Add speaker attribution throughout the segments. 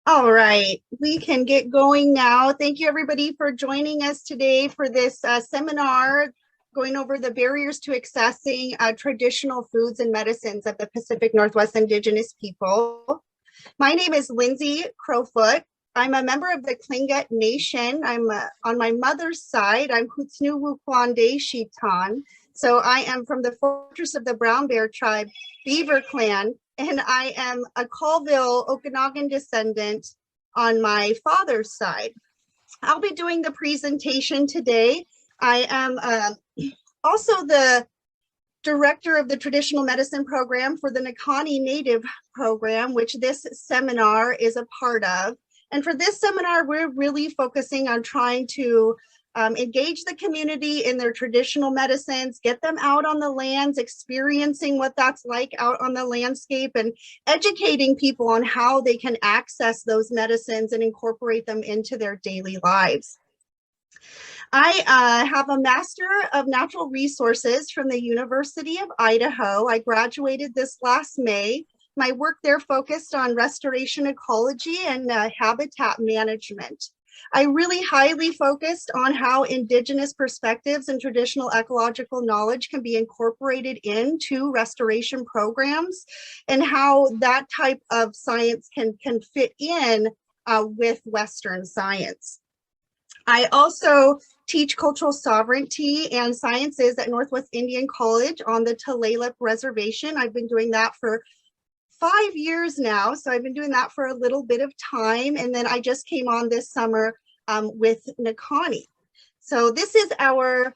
Speaker 1: All right, we can get going now. Thank you everybody for joining us today for this seminar going over the barriers to accessing traditional foods and medicines of the Pacific Northwest Indigenous people. My name is Linzie Crofoot. I'm a member of the Tlingit Nation. I'm on my mother's side, I'm Hutsnu Wukwande Shitan. So I am from the Fortress of the Brown Bear Tribe, Beaver Clan, and I am a Colville Okanagan descendant on my father's side. I'll be doing the presentation today. I am also the director of the traditional medicine program for the Nakani Native program, which this seminar is a part of. And for this seminar, we're really focusing on trying to engage the community in their traditional medicines, get them out on the lands, experiencing what that's like out on the landscape, and educating people on how they can access those medicines and incorporate them into their daily lives. I have a Master of Natural Resources from the University of Idaho. I graduated this last May. My work there focused on restoration ecology and habitat management. I really highly focused on how Indigenous perspectives and traditional ecological knowledge can be incorporated into restoration programs and how that type of science can fit in with Western science. I also teach cultural sovereignty and sciences at Northwest Indian College on the Tulalip Reservation. I've been doing that for 5 years now, so I've been doing that for a little bit of time, and then I just came on this summer with Nakani. So this is our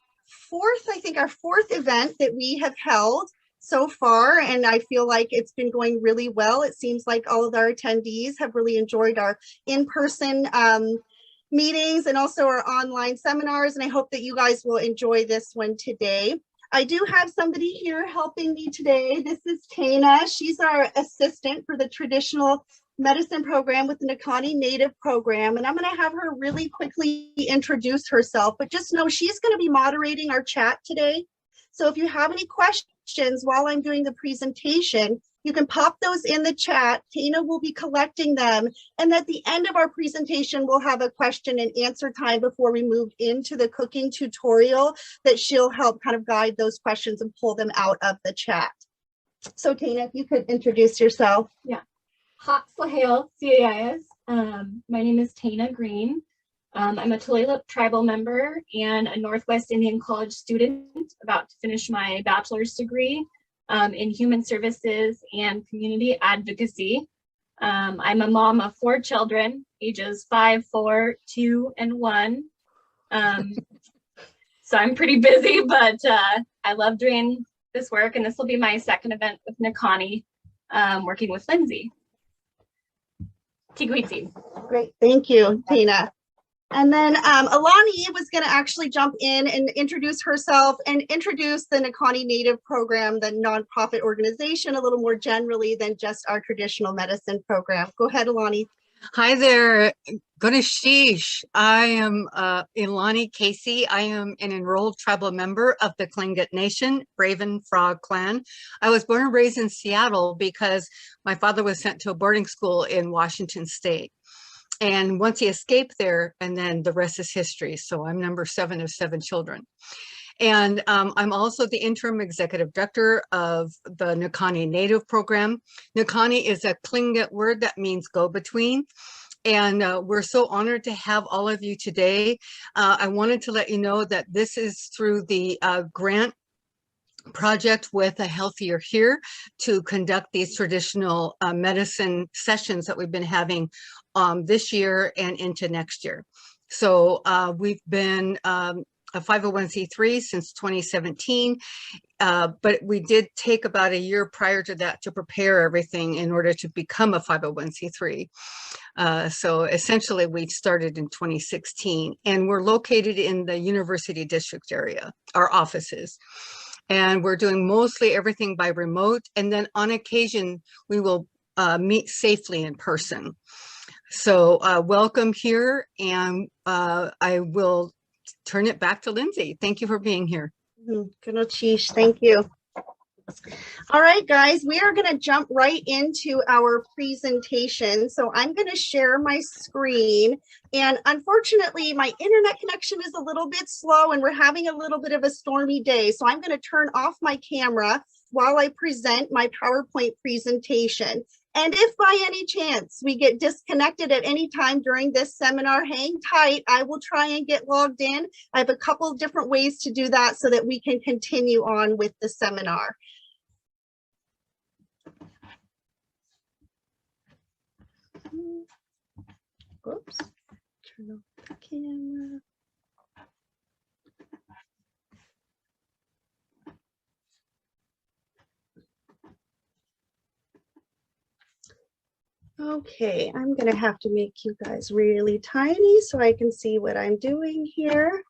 Speaker 1: fourth event that we have held so far, and I feel like it's been going really well. It seems like all of our attendees have really enjoyed our in-person meetings and also our online seminars, and I hope that you guys will enjoy this one today. I do have somebody here helping me today. This is Tana. She's our assistant for the traditional medicine program with the Nakani Native program, and I'm going to have her really quickly introduce herself, but just know she's going to be moderating our chat today. So if you have any questions while I'm doing the presentation, you can pop those in the chat. Tana will be collecting them. And at the end of our presentation, we'll have a question and answer time before we move into the cooking tutorial that she'll help kind of guide those questions and pull them out of the chat. So Tana, if you could introduce yourself.
Speaker 2: Yeah. Hot Slahale, CAIS. My name is Tana Green. I'm a Tulalip tribal member and a Northwest Indian College student about to finish my bachelor's degree in human services and community advocacy. I'm a mom of 4 children, ages 5, 4, 2, and 1. So I'm pretty busy, but I love doing this work, and this will be my second event with Nakani, working with Linzie. Tigwiti.
Speaker 1: Great, thank you, Tina. And then Alani was going to actually jump in and introduce herself and introduce the Nakani Native program, the nonprofit organization, a little more generally than just our traditional medicine program. Go ahead, Alani.
Speaker 3: Hi there, Gunishish. I am Ilani Casey. I am an enrolled tribal member of the Tlingit Nation, Raven Frog Clan. I was born and raised in Seattle because my father was sent to a boarding school in Washington State. And once he escaped there, and then the rest is history. So I'm number 7 of 7 children. And I'm also the interim executive director of the Nakani Native program. Nakani is a Tlingit word that means go-between. And we're so honored to have all of you today. I wanted to let you know that this is through the grant project with A Healthier Here to conduct these traditional medicine sessions that we've been having this year and into next year. So we've been a 501c3 since 2017, but we did take about a year prior to that to prepare everything in order to become a 501c3. So essentially we started in 2016, and we're located in the University District area, our offices. And we're doing mostly everything by remote, and then on occasion we will meet safely in person. So welcome here, and I will turn it back to Linzie. Thank you for being here.
Speaker 1: Kunochish, thank you. All right, guys, we are going to jump right into our presentation. So I'm going to share my screen. And unfortunately, my internet connection is a little bit slow and we're having a little bit of a stormy day. So I'm going to turn off my camera while I present my PowerPoint presentation. And if by any chance we get disconnected at any time during this seminar, hang tight. I will try and get logged in. I have a couple of different ways to do that so that we can continue on with the seminar. Oops, turn off the camera. Okay, I'm gonna have to make you guys really tiny so I can see what I'm doing here.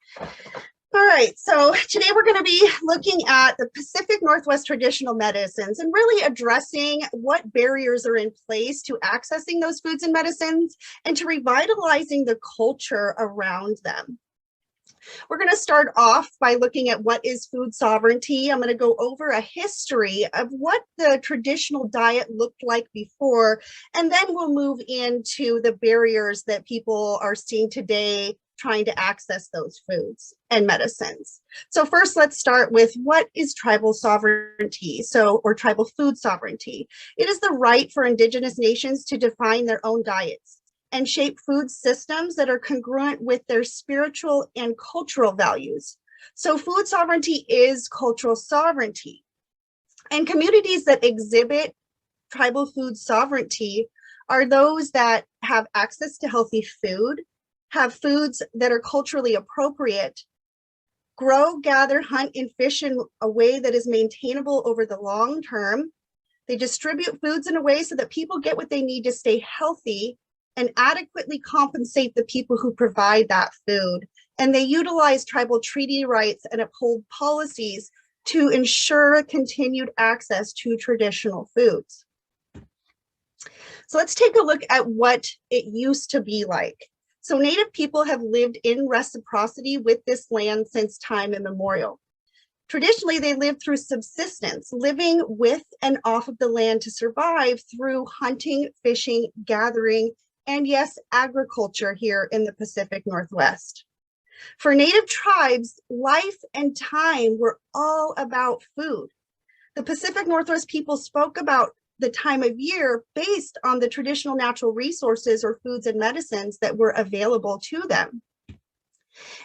Speaker 1: All right, so today we're going to be looking at the Pacific Northwest traditional medicines and really addressing what barriers are in place to accessing those foods and medicines and to revitalizing the culture around them. We're going to start off by looking at what is food sovereignty. I'm going to go over a history of what the traditional diet looked like before, and then we'll move into the barriers that people are seeing today trying to access those foods and medicines. So first, let's start with what is tribal sovereignty, or tribal food sovereignty. It is the right for Indigenous nations to define their own diets and shape food systems that are congruent with their spiritual and cultural values. So food sovereignty is cultural sovereignty. And communities that exhibit tribal food sovereignty are those that have access to healthy food, have foods that are culturally appropriate, grow, gather, hunt, and fish in a way that is maintainable over the long term. They distribute foods in a way so that people get what they need to stay healthy and adequately compensate the people who provide that food. And they utilize tribal treaty rights and uphold policies to ensure continued access to traditional foods. So let's take a look at what it used to be like. So Native people have lived in reciprocity with this land since time immemorial. Traditionally, they lived through subsistence, living with and off of the land to survive through hunting, fishing, gathering, and yes, agriculture here in the Pacific Northwest. For Native tribes, life and time were all about food. The Pacific Northwest people spoke about the time of year based on the traditional natural resources or foods and medicines that were available to them.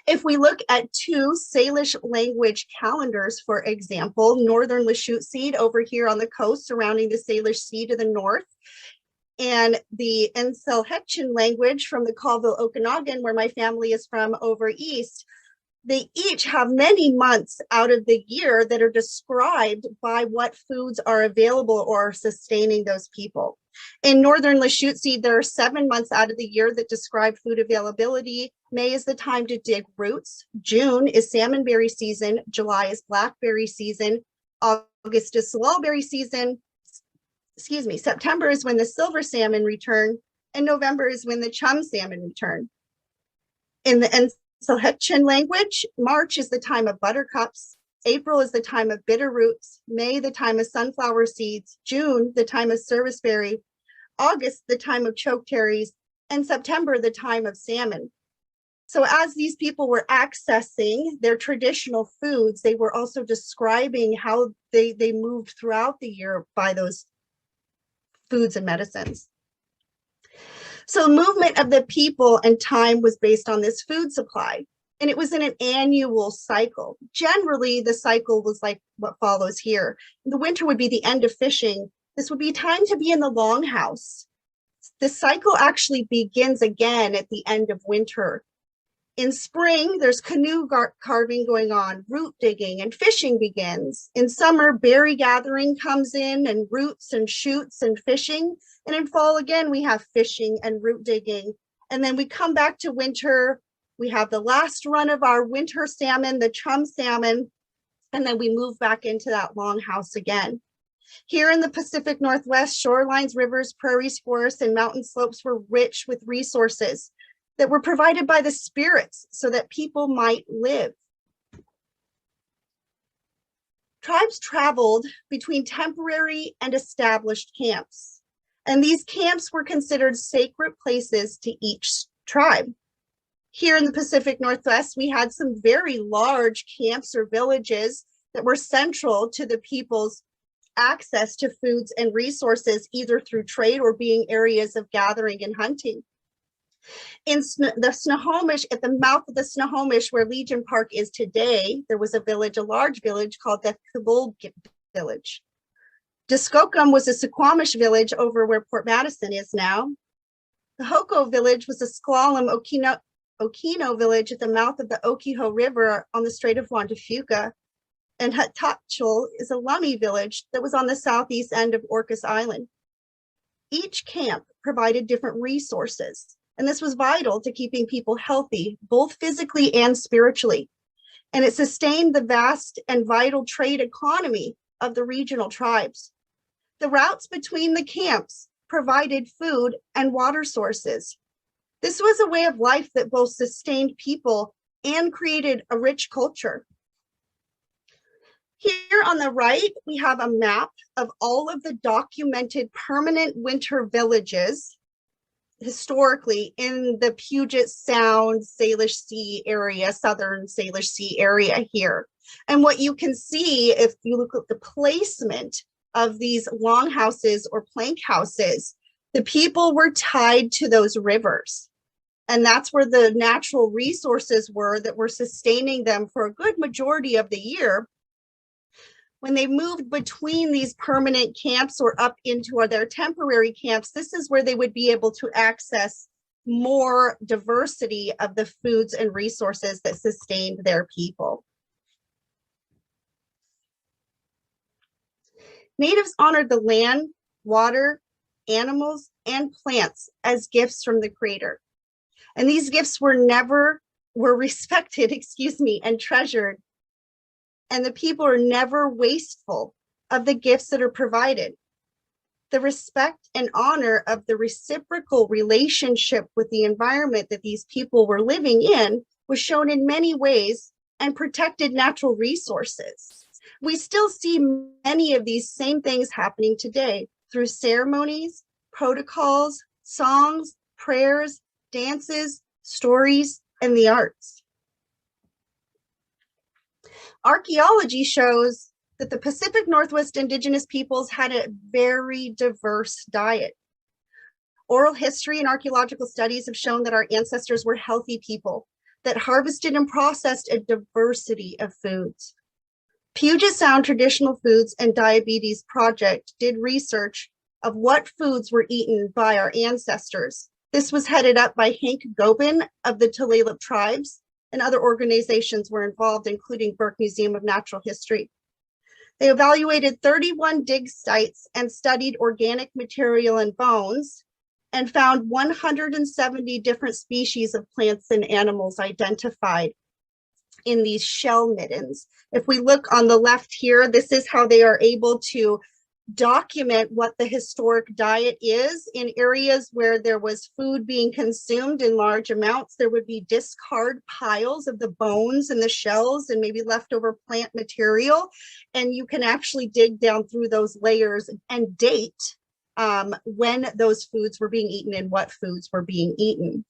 Speaker 1: If we look at two Salish language calendars, for example, Northern Lashute Seed over here on the coast surrounding the Salish Sea to the north, and the Enselhetchin language from the Colville, Okanagan, where my family is from over east, they each have many months out of the year that are described by what foods are available or sustaining those people. In Northern Lashute Seed, there are 7 months out of the year that describe food availability. May is the time to dig roots. June is salmonberry season. July is blackberry season. August is swallowberry season. September is when the silver salmon return, and November is when the chum salmon return. In the Enselhetchin language, March is the time of buttercups, April is the time of bitter roots, May the time of sunflower seeds, June the time of serviceberry, August the time of chokecherries, and September the time of salmon. So as these people were accessing their traditional foods, they were also describing how they moved throughout the year by those foods and medicines. So movement of the people and time was based on this food supply, and it was in an annual cycle. Generally, the cycle was like what follows here. The winter would be the end of fishing. This would be time to be in the longhouse. The cycle actually begins again at the end of winter. In spring, there's canoe carving going on, root digging, and fishing begins. In summer, berry gathering comes in, and roots and shoots and fishing. And in fall, again, we have fishing and root digging. And then we come back to winter. We have the last run of our winter salmon, the chum salmon, and then we move back into that longhouse again. Here in the Pacific Northwest, shorelines, rivers, prairies, forests, and mountain slopes were rich with resources that were provided by the spirits so that people might live. Tribes traveled between temporary and established camps, and these camps were considered sacred places to each tribe. Here in the Pacific Northwest, we had some very large camps or villages that were central to the people's access to foods and resources, either through trade or being areas of gathering and hunting. In the Snohomish, at the mouth of the Snohomish, where Legion Park is today, there was a village, a large village called the Colville village. Muskokum was a Suquamish village over where Port Madison is now. The Hoko village was a S'Klallam Okino village at the mouth of the Okiho River on the Strait of Juan de Fuca. And Huttachel is a Lummi village that was on the southeast end of Orcas Island. Each camp provided different resources, and this was vital to keeping people healthy, both physically and spiritually. And it sustained the vast and vital trade economy of the regional tribes. The routes between the camps provided food and water sources. This was a way of life that both sustained people and created a rich culture. Here on the right, we have a map of all of the documented permanent winter villages historically in the Puget Sound, Salish Sea area, southern Salish Sea area here. And what you can see, if you look at the placement of these longhouses or plank houses, the people were tied to those rivers. And that's where the natural resources were that were sustaining them for a good majority of the year. When they moved between these permanent camps or up into their temporary camps, this is where they would be able to access more diversity of the foods and resources that sustained their people. Natives honored the land, water, animals, and plants as gifts from the Creator. And these gifts were respected, and treasured. And the people are never wasteful of the gifts that are provided. The respect and honor of the reciprocal relationship with the environment that these people were living in was shown in many ways and protected natural resources. We still see many of these same things happening today through ceremonies, protocols, songs, prayers, dances, stories, and the arts. Archaeology shows that the Pacific Northwest Indigenous peoples had a very diverse diet. Oral history and archaeological studies have shown that our ancestors were healthy people that harvested and processed a diversity of foods. Puget Sound Traditional Foods and Diabetes Project did research of what foods were eaten by our ancestors. This was headed up by Hank Gobin of the Tlingit tribes, and other organizations were involved, including Burke Museum of Natural History. They evaluated 31 dig sites and studied organic material and bones and found 170 different species of plants and animals identified in these shell middens. If we look on the left here, this is how they are able to document what the historic diet is. In areas where there was food being consumed in large amounts, there would be discard piles of the bones and the shells and maybe leftover plant material. And you can actually dig down through those layers and date when those foods were being eaten and what foods were being eaten.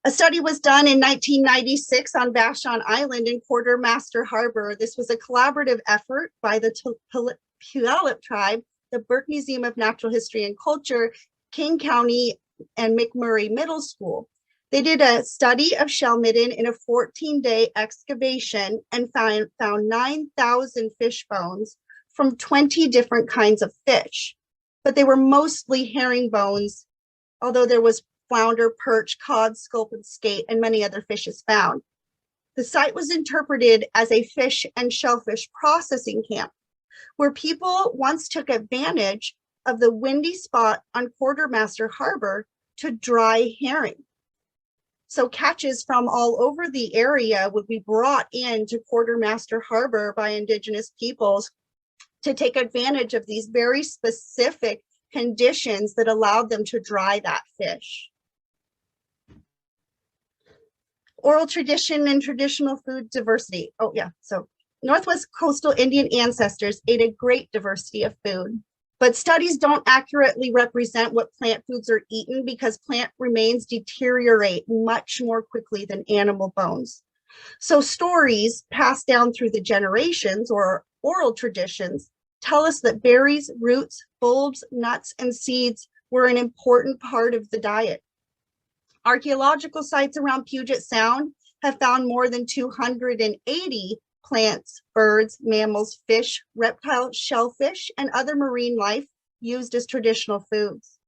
Speaker 1: A study was done in 1996 on Vashon Island in Quartermaster Harbor. This was a collaborative effort by the Puyallup tribe, the Burke Museum of Natural History and Culture, King County, and McMurray Middle School. They did a study of shell midden in a 14-day excavation and found 9,000 fish bones from 20 different kinds of fish. But they were mostly herring bones, although there was flounder, perch, cod, sculp, and skate, and many other fishes found. The site was interpreted as a fish and shellfish processing camp, where people once took advantage of the windy spot on Quartermaster Harbor to dry herring. So catches from all over the area would be brought into Quartermaster Harbor by Indigenous peoples to take advantage of these very specific conditions that allowed them to dry that fish. Oral tradition and traditional food diversity. Oh yeah, so Northwest coastal Indian ancestors ate a great diversity of food, but studies don't accurately represent what plant foods are eaten because plant remains deteriorate much more quickly than animal bones. So stories passed down through the generations or oral traditions tell us that berries, roots, bulbs, nuts, and seeds were an important part of the diet. Archaeological sites around Puget Sound have found more than 280 plants, birds, mammals, fish, reptiles, shellfish, and other marine life used as traditional foods.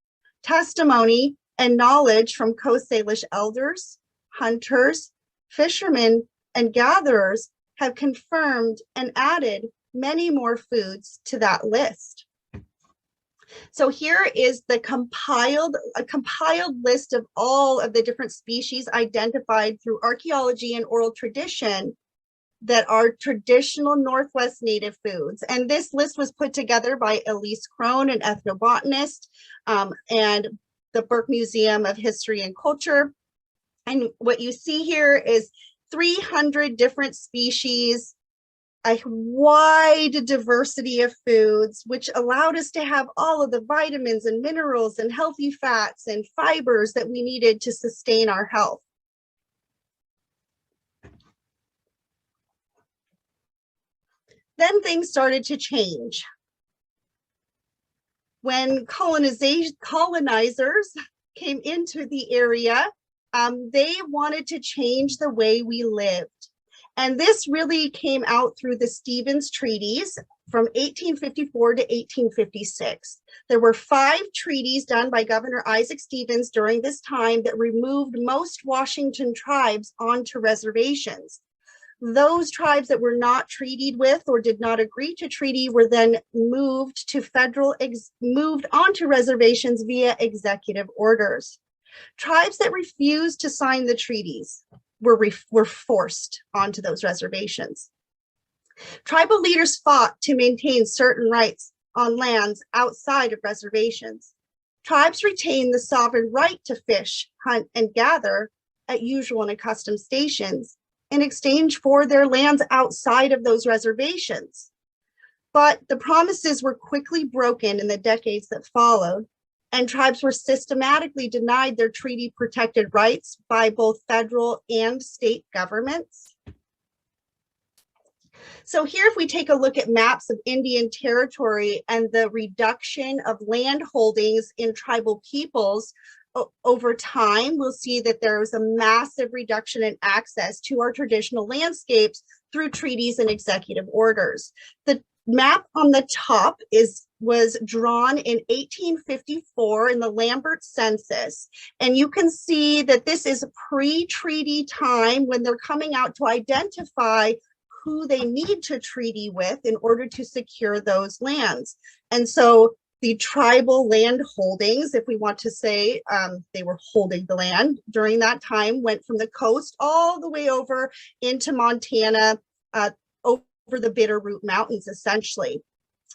Speaker 1: Testimony and knowledge from Coast Salish elders, hunters, fishermen, and gatherers have confirmed and added many more foods to that list. So here is a compiled list of all of the different species identified through archaeology and oral tradition that are traditional Northwest Native foods. And this list was put together by Elise Crone, an ethnobotanist, and the Burke Museum of History and Culture. And what you see here is 300 different species, a wide diversity of foods, which allowed us to have all of the vitamins and minerals and healthy fats and fibers that we needed to sustain our health. Then things started to change. When colonizers came into the area, they wanted to change the way we lived. And this really came out through the Stevens treaties from 1854 to 1856. There were 5 treaties done by Governor Isaac Stevens during this time that removed most Washington tribes onto reservations. Those tribes that were not treated with or did not agree to treaty were then moved onto reservations via executive orders. Tribes that refused to sign the treaties were forced onto those reservations. Tribal leaders fought to maintain certain rights on lands outside of reservations. Tribes retained the sovereign right to fish, hunt, and gather at usual and accustomed stations in exchange for their lands outside of those reservations. But the promises were quickly broken in the decades that followed, and tribes were systematically denied their treaty-protected rights by both federal and state governments. So here, if we take a look at maps of Indian territory and the reduction of land holdings in tribal peoples over time, we'll see that there was a massive reduction in access to our traditional landscapes through treaties and executive orders. The map on the top was drawn in 1854 in the Lambert census, and you can see that this is pre-treaty time when they're coming out to identify who they need to treaty with in order to secure those lands. And so the tribal land holdings, if we want to say they were holding the land during that time, went from the coast all the way over into Montana, over the Bitterroot Mountains, essentially.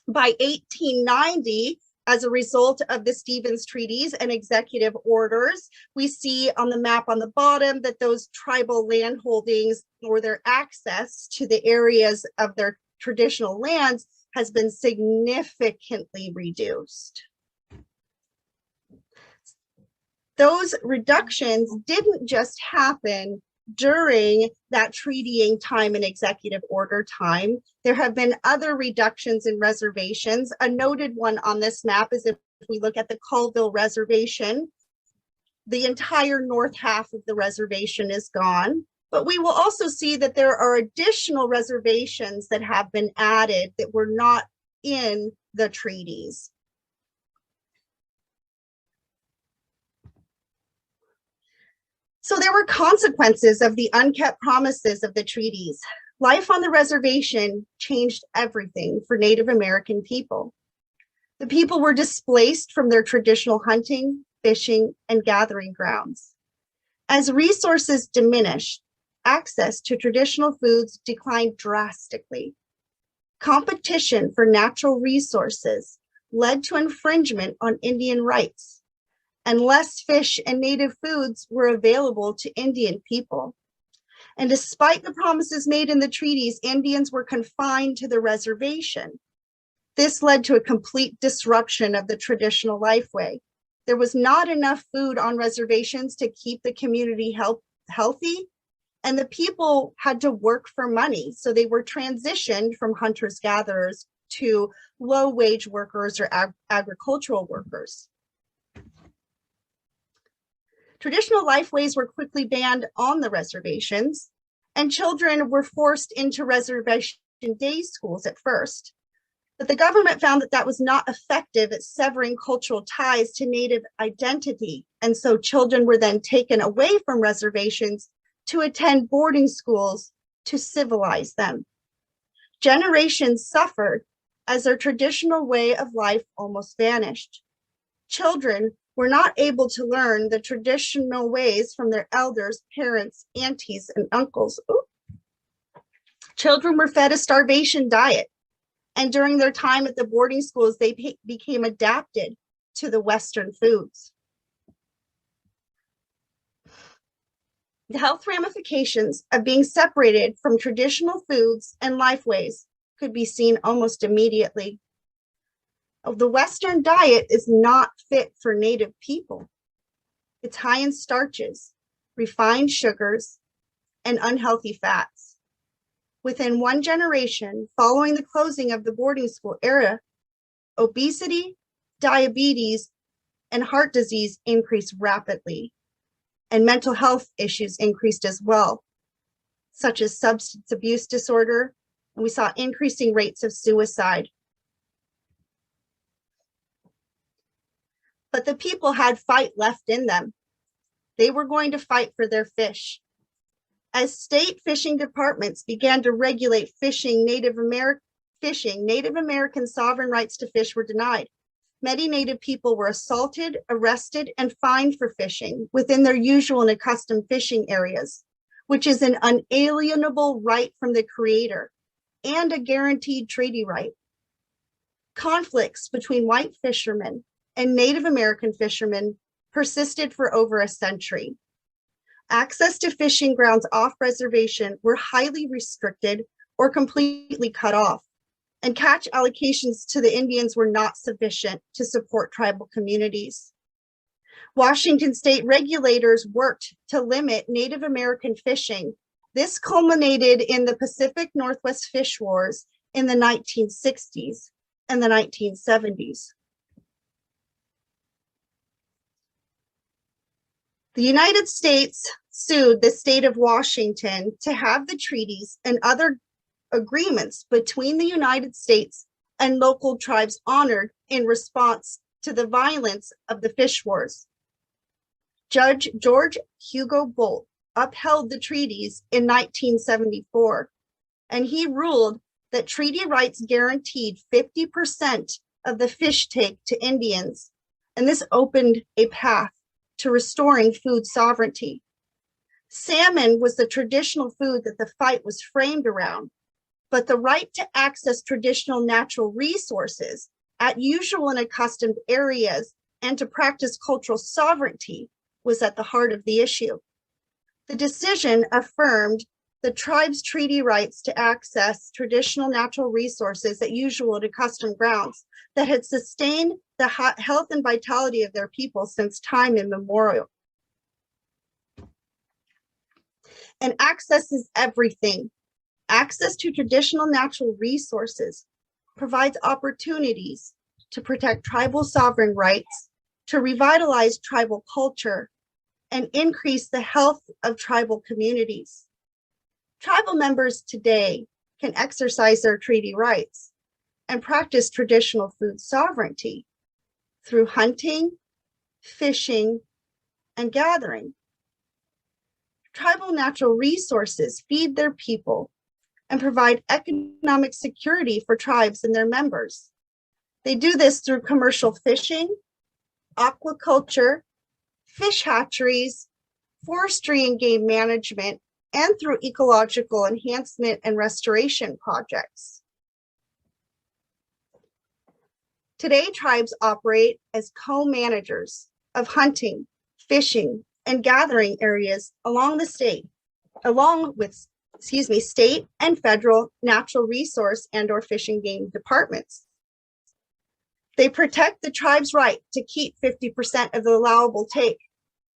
Speaker 1: By 1890, as a result of the Stevens treaties and executive orders, we see on the map on the bottom that those tribal land holdings or their access to the areas of their traditional lands has been significantly reduced. Those reductions didn't just happen during that treatying time and executive order time. There have been other reductions in reservations. A noted one on this map is if we look at the Colville Reservation, the entire north half of the reservation is gone. But we will also see that there are additional reservations that have been added that were not in the treaties. So there were consequences of the unkept promises of the treaties. Life on the reservation changed everything for Native American people. The people were displaced from their traditional hunting, fishing, and gathering grounds. As resources diminished, access to traditional foods declined drastically. Competition for natural resources led to infringement on Indian rights, and less fish and native foods were available to Indian people. And despite the promises made in the treaties, Indians were confined to the reservation. This led to a complete disruption of the traditional lifeway. There was not enough food on reservations to keep the community healthy, and the people had to work for money. So they were transitioned from hunters-gatherers to low-wage workers or agricultural workers. Traditional lifeways were quickly banned on the reservations, and children were forced into reservation day schools at first. But the government found that that was not effective at severing cultural ties to Native identity, and so children were then taken away from reservations to attend boarding schools to civilize them. Generations suffered as their traditional way of life almost vanished. Children were not able to learn the traditional ways from their elders, parents, aunties, and uncles. Ooh. Children were fed a starvation diet, and during their time at the boarding schools, they became adapted to the Western foods. The health ramifications of being separated from traditional foods and lifeways could be seen almost immediately. The Western diet is not fit for Native people. It's high in starches, refined sugars, and unhealthy fats. Within one generation following the closing of the boarding school era, obesity, diabetes, and heart disease increased rapidly, and mental health issues increased as well, such as substance abuse disorder, and we saw increasing rates of suicide. But the people had fight left in them. They were going to fight for their fish. As state fishing departments began to regulate fishing, Native American sovereign rights to fish were denied. Many Native people were assaulted, arrested, and fined for fishing within their usual and accustomed fishing areas, which is an unalienable right from the Creator and a guaranteed treaty right. Conflicts between white fishermen and Native American fishermen persisted for over a century. Access to fishing grounds off reservation were highly restricted or completely cut off, and catch allocations to the Indians were not sufficient to support tribal communities. Washington state regulators worked to limit Native American fishing. This culminated in the Pacific Northwest Fish Wars in the 1960s and the 1970s. The United States sued the state of Washington to have the treaties and other agreements between the United States and local tribes honored in response to the violence of the fish wars. Judge George Hugo Bolt upheld the treaties in 1974, and he ruled that treaty rights guaranteed 50% of the fish take to Indians, and this opened a path to restoring food sovereignty. Salmon was the traditional food that the fight was framed around, but the right to access traditional natural resources at usual and accustomed areas and to practice cultural sovereignty was at the heart of the issue. The decision affirmed the tribe's treaty rights to access traditional natural resources at usual and accustomed grounds that had sustained the health and vitality of their people since time immemorial. And access is everything. Access to traditional natural resources provides opportunities to protect tribal sovereign rights, to revitalize tribal culture, and increase the health of tribal communities. Tribal members today can exercise their treaty rights and practice traditional food sovereignty through hunting, fishing, and gathering. Tribal natural resources feed their people and provide economic security for tribes and their members. They do this through commercial fishing, aquaculture, fish hatcheries, forestry and game management, and through ecological enhancement and restoration projects. Today, tribes operate as co-managers of hunting, fishing, and gathering areas along the state along with, state and federal natural resource and or fish and game departments. They protect the tribe's right to keep 50% of the allowable take,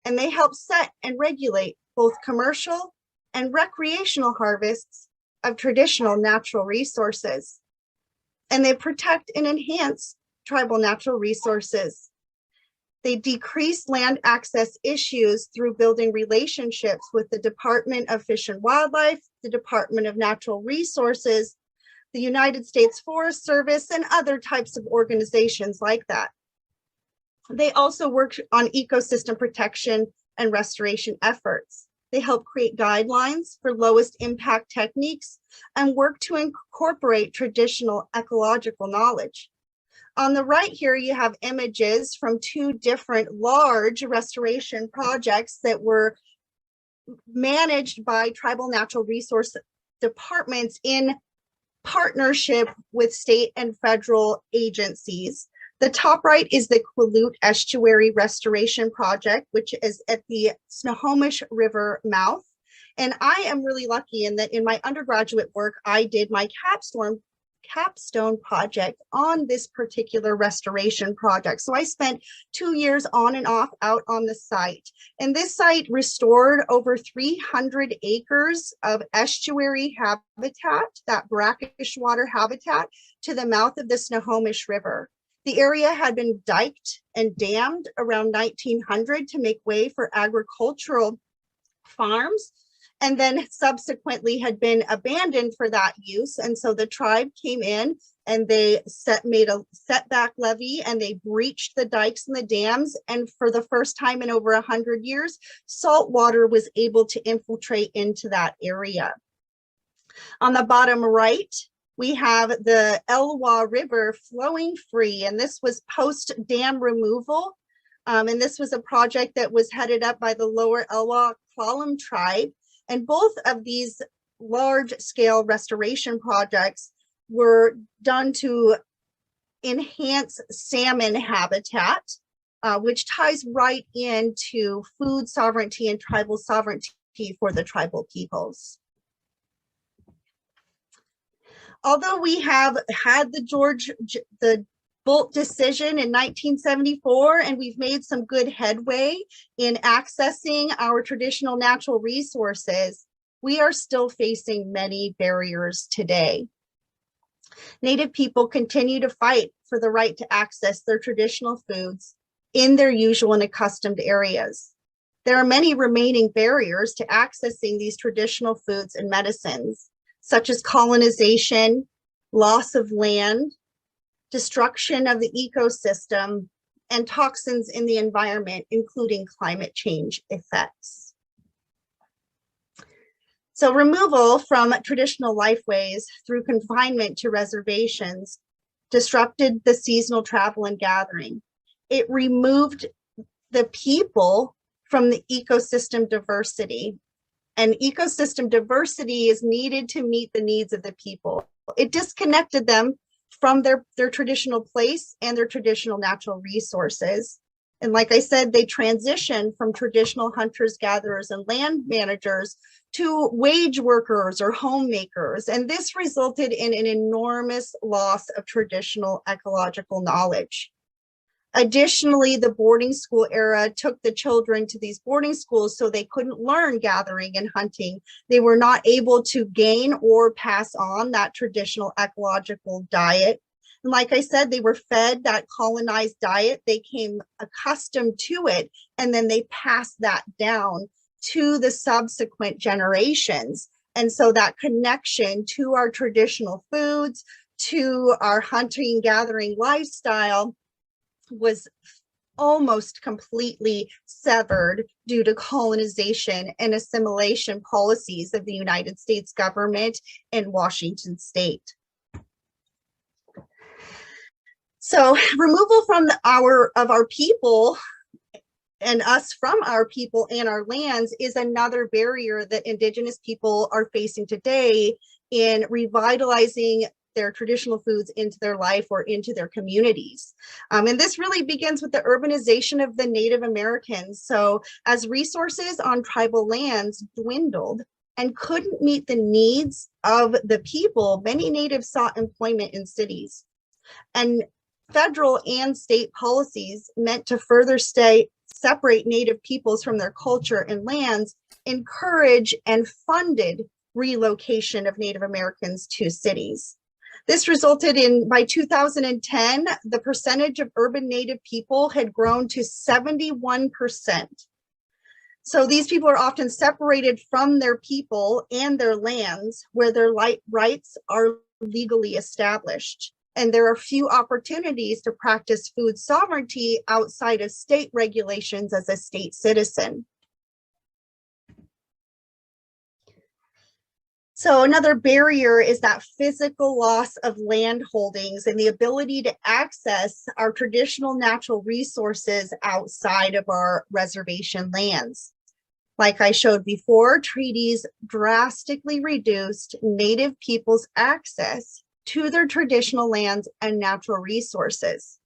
Speaker 1: and they help set and regulate both commercial and recreational harvests of traditional natural resources. And they protect and enhance tribal natural resources. They decrease land access issues through building relationships with the Department of Fish and Wildlife, the Department of Natural Resources, the United States Forest Service, and other types of organizations like that. They also work on ecosystem protection and restoration efforts. They help create guidelines for lowest impact techniques and work to incorporate traditional ecological knowledge. On the right here, you have images from two different large restoration projects that were managed by tribal natural resource departments in partnership with state and federal agencies. The top right is the Quileute Estuary Restoration Project, which is at the Snohomish River mouth. And I am really lucky in that in my undergraduate work, I did my capstone project on this particular restoration project. So I spent 2 years on and off out on the site. And this site restored over 300 acres of estuary habitat, that brackish water habitat, to the mouth of the Snohomish River. The area had been diked and dammed around 1900 to make way for agricultural farms, and then subsequently had been abandoned for that use. And so the tribe came in and they made a setback levee, and they breached the dikes and the dams. And for the first time in over 100 years, salt water was able to infiltrate into that area. On the bottom right, we have the Elwha River flowing free, and this was post-dam removal. And this was a project that was headed up by the Lower Elwha Klallam tribe. And both of these large-scale restoration projects were done to enhance salmon habitat, which ties right into food sovereignty and tribal sovereignty for the tribal peoples. Although we have had the Bolt decision in 1974, and we've made some good headway in accessing our traditional natural resources, we are still facing many barriers today. Native people continue to fight for the right to access their traditional foods in their usual and accustomed areas. There are many remaining barriers to accessing these traditional foods and medicines, such as colonization, loss of land, destruction of the ecosystem, and toxins in the environment, including climate change effects. So removal from traditional lifeways through confinement to reservations disrupted the seasonal travel and gathering. It removed the people from the ecosystem diversity, and ecosystem diversity is needed to meet the needs of the people. It disconnected them from their traditional place and their traditional natural resources. And like I said, they transitioned from traditional hunters, gatherers, and land managers to wage workers or homemakers. And this resulted in an enormous loss of traditional ecological knowledge. Additionally, the boarding school era took the children to these boarding schools so they couldn't learn gathering and hunting. They were not able to gain or pass on that traditional ecological diet. And like I said, they were fed that colonized diet. They came accustomed to it, and then they passed that down to the subsequent generations. And so that connection to our traditional foods, to our hunting, gathering lifestyle, was almost completely severed due to colonization and assimilation policies of the United States government and Washington state. So removal from our people and us from our people and our lands is another barrier that Indigenous people are facing today in revitalizing their traditional foods into their life or into their communities. And this really begins with the urbanization of the Native Americans. So as resources on tribal lands dwindled and couldn't meet the needs of the people, many natives sought employment in cities. And federal and state policies meant to further separate native peoples from their culture and lands, encourage and funded relocation of Native Americans to cities. This resulted in, by 2010, the percentage of urban Native people had grown to 71%. So these people are often separated from their people and their lands where their rights are legally established. And there are few opportunities to practice food sovereignty outside of state regulations as a state citizen. So another barrier is that physical loss of land holdings and the ability to access our traditional natural resources outside of our reservation lands. Like I showed before, treaties drastically reduced Native people's access to their traditional lands and natural resources.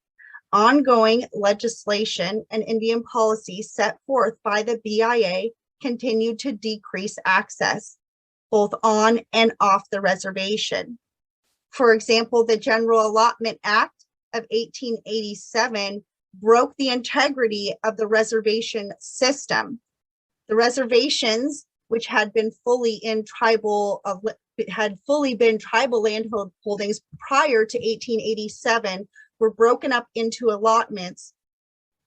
Speaker 1: Ongoing legislation and Indian policy set forth by the BIA continued to decrease access, both on and off the reservation. For example, the General Allotment Act of 1887 broke the integrity of the reservation system. The reservations, which had been fully been tribal land holdings prior to 1887, were broken up into allotments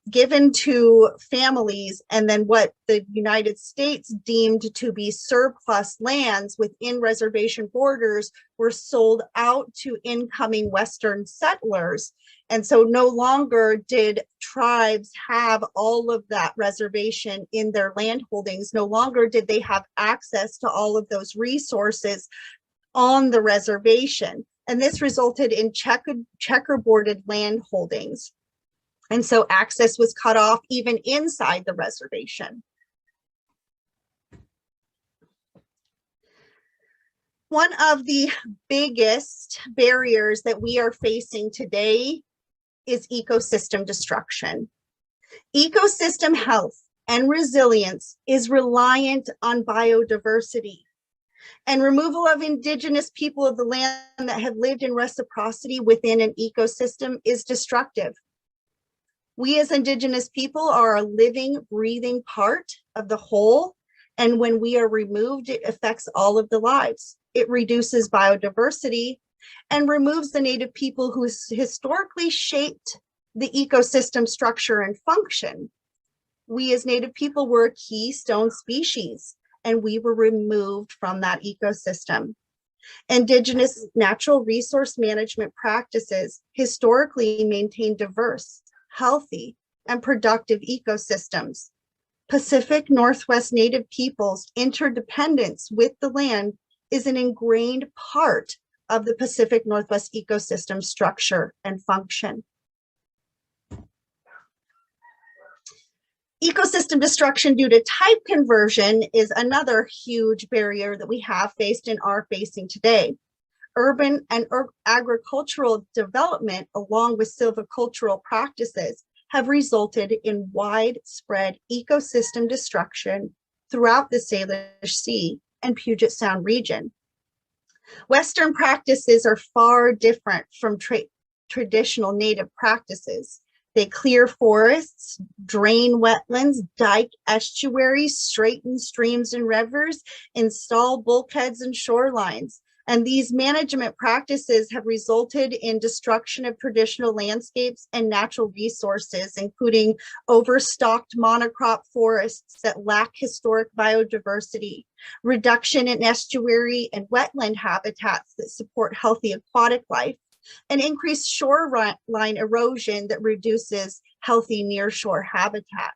Speaker 1: given to families, and then what the United States deemed to be surplus lands within reservation borders were sold out to incoming Western settlers. And so no longer did tribes have all of that reservation in their land holdings. No longer did they have access to all of those resources on the reservation. And this resulted in checkerboarded land holdings. And so access was cut off even inside the reservation. One of the biggest barriers that we are facing today is ecosystem destruction. Ecosystem health and resilience is reliant on biodiversity. And removal of Indigenous people of the land that have lived in reciprocity within an ecosystem is destructive. We as Indigenous people are a living, breathing part of the whole. And when we are removed, it affects all of the lives. It reduces biodiversity and removes the Native people who historically shaped the ecosystem structure and function. We as Native people were a keystone species, and we were removed from that ecosystem. Indigenous natural resource management practices historically maintain diverse, healthy, and productive ecosystems. Pacific Northwest Native peoples' interdependence with the land is an ingrained part of the Pacific Northwest ecosystem structure and function. Ecosystem destruction due to type conversion is another huge barrier that we have faced and are facing today. Urban and agricultural development, along with silvicultural practices, have resulted in widespread ecosystem destruction throughout the Salish Sea and Puget Sound region. Western practices are far different from traditional Native practices. They clear forests, drain wetlands, dike estuaries, straighten streams and rivers, install bulkheads and shorelines. And these management practices have resulted in destruction of traditional landscapes and natural resources, including overstocked monocrop forests that lack historic biodiversity, reduction in estuary and wetland habitats that support healthy aquatic life, and increased shoreline erosion that reduces healthy nearshore habitat.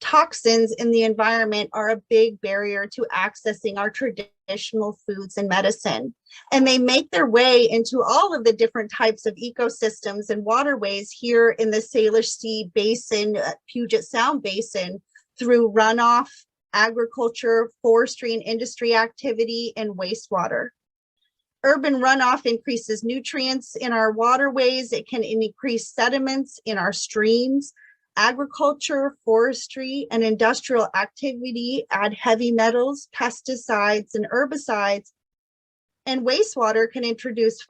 Speaker 1: Toxins in the environment are a big barrier to accessing our traditional foods and medicine, and they make their way into all of the different types of ecosystems and waterways here in the Salish Sea Basin, Puget Sound Basin, through runoff, agriculture, forestry and industry activity, and wastewater. Urban runoff increases nutrients in our waterways. It can increase sediments in our streams. Agriculture, forestry, and industrial activity add heavy metals, pesticides, and herbicides, and wastewater can introduce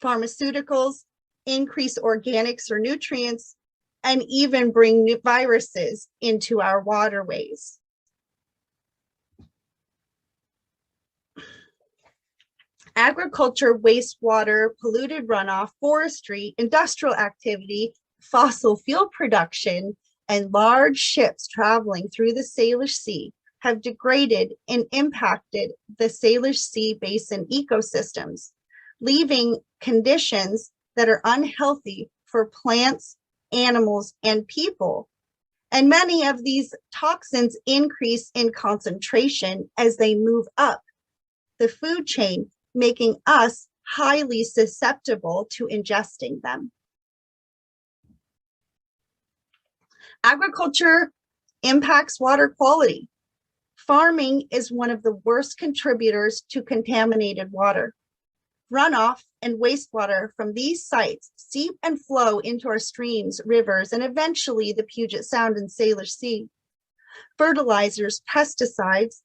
Speaker 1: pharmaceuticals, increase organics or nutrients, and even bring new viruses into our waterways. Agriculture, wastewater, polluted runoff, forestry, industrial activity, fossil fuel production, and large ships traveling through the Salish Sea have degraded and impacted the Salish Sea basin ecosystems, leaving conditions that are unhealthy for plants, animals, and people. And many of these toxins increase in concentration as they move up the food chain, making us highly susceptible to ingesting them. Agriculture impacts water quality. Farming is one of the worst contributors to contaminated water. Runoff and wastewater from these sites seep and flow into our streams, rivers, and eventually the Puget Sound and Salish Sea. Fertilizers, pesticides,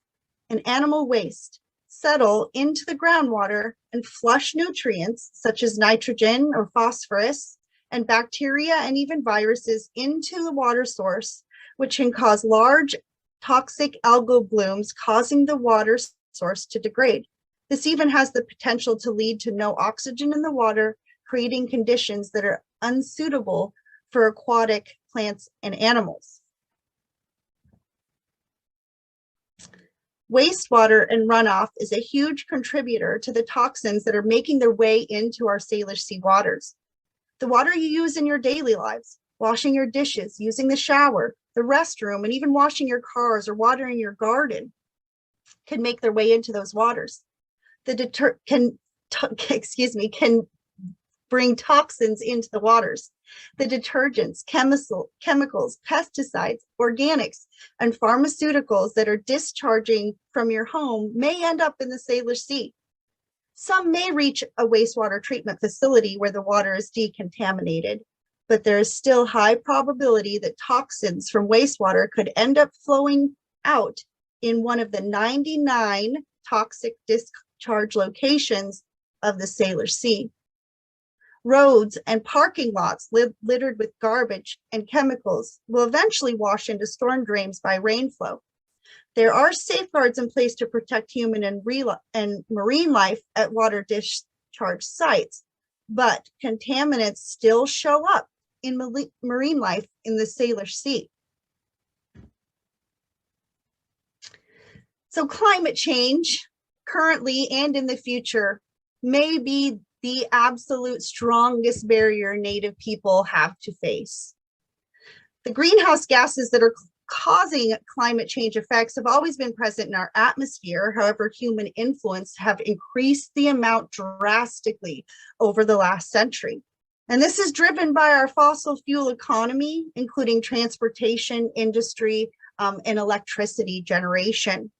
Speaker 1: and animal waste settle into the groundwater and flush nutrients such as nitrogen or phosphorus and bacteria and even viruses into the water source, which can cause large toxic algal blooms, causing the water source to degrade. This even has the potential to lead to no oxygen in the water, creating conditions that are unsuitable for aquatic plants and animals. Wastewater and runoff is a huge contributor to the toxins that are making their way into our Salish Sea waters. The water you use in your daily lives, washing your dishes, using the shower, the restroom, and even washing your cars or watering your garden can make their way into those waters. Can bring toxins into the waters. The detergents, chemicals, pesticides, organics, and pharmaceuticals that are discharging from your home may end up in the Salish Sea. Some may reach a wastewater treatment facility where the water is decontaminated, but there is still high probability that toxins from wastewater could end up flowing out in one of the 99 toxic discharge locations of the Salish Sea. Roads and parking lots littered with garbage and chemicals will eventually wash into storm drains by rainflow. There are safeguards in place to protect human and marine life at water discharge sites, but contaminants still show up in marine life in the Salish Sea. So climate change currently and in the future may be the absolute strongest barrier Native people have to face. The greenhouse gases that are causing climate change effects have always been present in our atmosphere. However, human influence have increased the amount drastically over the last century. And this is driven by our fossil fuel economy, including transportation, industry, and electricity generation.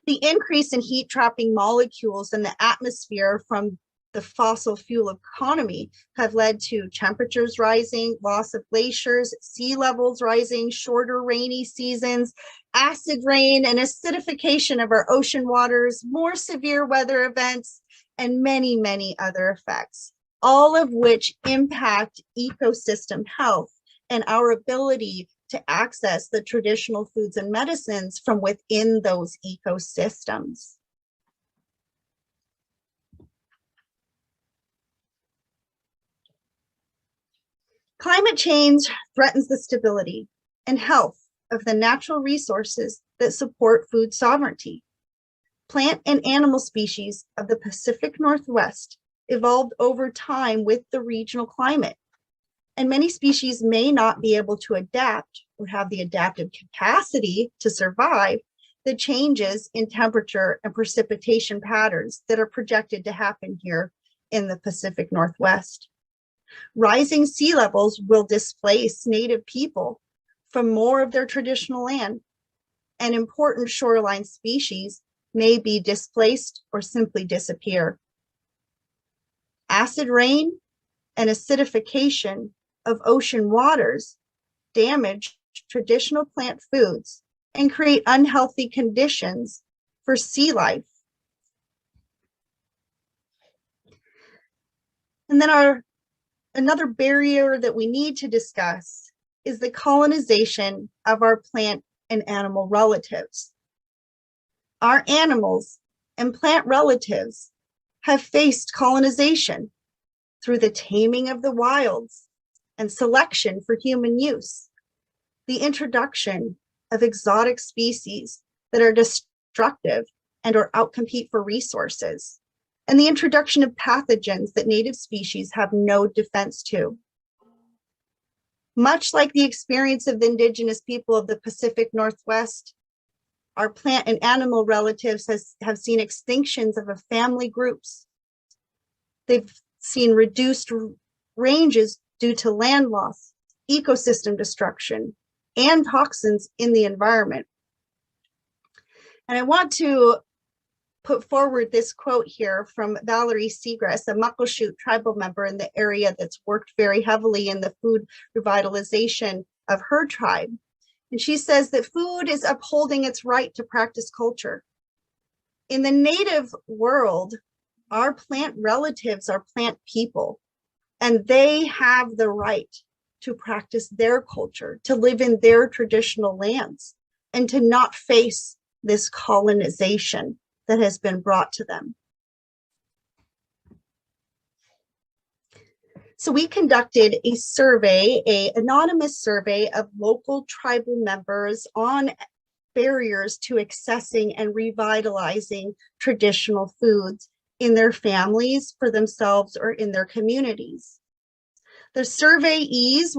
Speaker 1: The increase in heat trapping molecules in the atmosphere from the fossil fuel economy have led to temperatures rising, loss of glaciers, sea levels rising, shorter rainy seasons, acid rain and acidification of our ocean waters, more severe weather events, and many, many other effects, all of which impact ecosystem health and our ability to access the traditional foods and medicines from within those ecosystems. Climate change threatens the stability and health of the natural resources that support food sovereignty. Plant and animal species of the Pacific Northwest evolved over time with the regional climate, and many species may not be able to adapt or have the adaptive capacity to survive the changes in temperature and precipitation patterns that are projected to happen here in the Pacific Northwest. Rising sea levels will displace Native people from more of their traditional land, and important shoreline species may be displaced or simply disappear. Acid rain and acidification of ocean waters damage traditional plant foods and create unhealthy conditions for sea life. And then another barrier that we need to discuss is the colonization of our plant and animal relatives. Our animals and plant relatives have faced colonization through the taming of the wilds and selection for human use, the introduction of exotic species that are destructive and or outcompete for resources, and the introduction of pathogens that native species have no defense to. Much like the experience of the indigenous people of the Pacific Northwest, our plant and animal relatives have seen extinctions of family groups. They've seen reduced ranges due to land loss, ecosystem destruction, and toxins in the environment. And I want to put forward this quote here from Valerie Seagrass, a Muckleshoot tribal member in the area that's worked very heavily in the food revitalization of her tribe. And she says that food is upholding its right to practice culture. In the native world, our plant relatives are plant people, and they have the right to practice their culture, to live in their traditional lands, and to not face this colonization that has been brought to them. So we conducted a survey, an anonymous survey of local tribal members on barriers to accessing and revitalizing traditional foods in their families, for themselves, or in their communities. The surveyees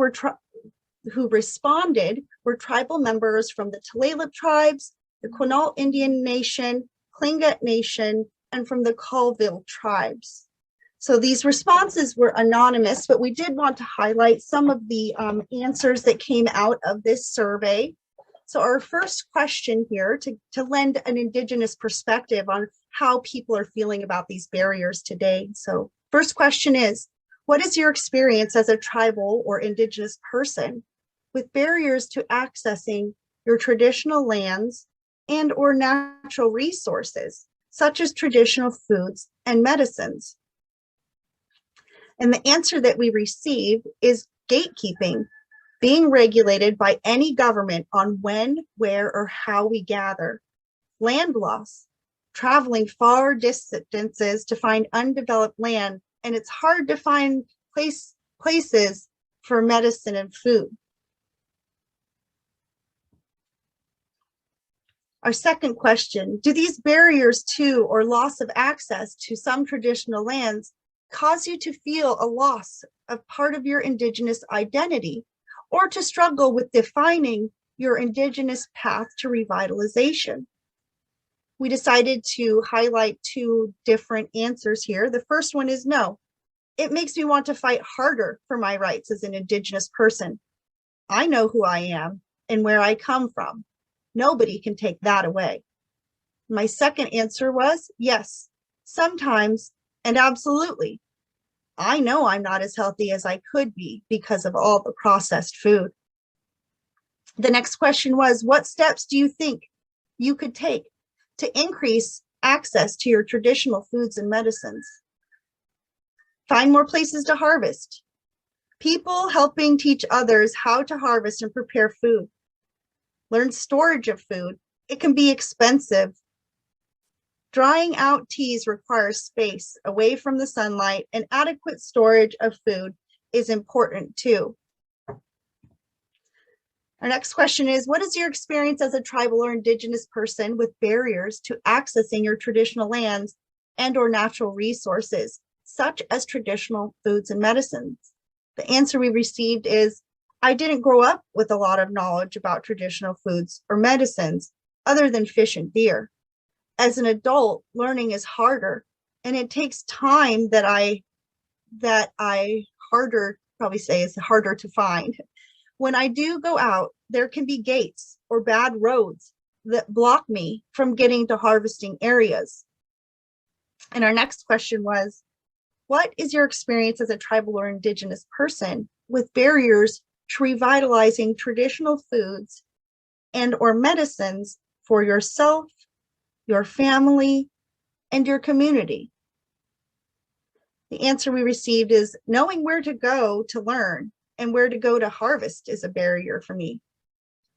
Speaker 1: who responded were tribal members from the Tlingit tribes, the Indian Nation, Tlingit Nation, and from the Colville tribes. So these responses were anonymous, but we did want to highlight some of the answers that came out of this survey. So our first question here, to lend an Indigenous perspective on how people are feeling about these barriers today. So first question is, what is your experience as a tribal or Indigenous person with barriers to accessing your traditional lands and or natural resources, such as traditional foods and medicines? And the answer that we received is gatekeeping, being regulated by any government on when, where, or how we gather, land loss, traveling far distances to find undeveloped land, and it's hard to find places for medicine and food. Our second question, do these barriers to or loss of access to some traditional lands cause you to feel a loss of part of your Indigenous identity, or to struggle with defining your Indigenous path to revitalization? We decided to highlight two different answers here. The first one is no. It makes me want to fight harder for my rights as an Indigenous person. I know who I am and where I come from. Nobody can take that away. My second answer was yes, sometimes and absolutely. I know I'm not as healthy as I could be because of all the processed food. The next question was, what steps do you think you could take to increase access to your traditional foods and medicines? Find more places to harvest. People helping teach others how to harvest and prepare food. Learn storage of food. It can be expensive. Drying out teas requires space away from the sunlight, and adequate storage of food is important too. Our next question is, what is your experience as a tribal or Indigenous person with barriers to accessing your traditional lands and or natural resources, such as traditional foods and medicines? The answer we received is, I didn't grow up with a lot of knowledge about traditional foods or medicines other than fish and deer. As an adult, learning is harder, and it takes time that I probably say is harder to find. When I do go out, there can be gates or bad roads that block me from getting to harvesting areas. And our next question was, what is your experience as a tribal or Indigenous person with barriers to revitalizing traditional foods and or medicines for yourself, your family, and your community? The answer we received is knowing where to go to learn and where to go to harvest is a barrier for me.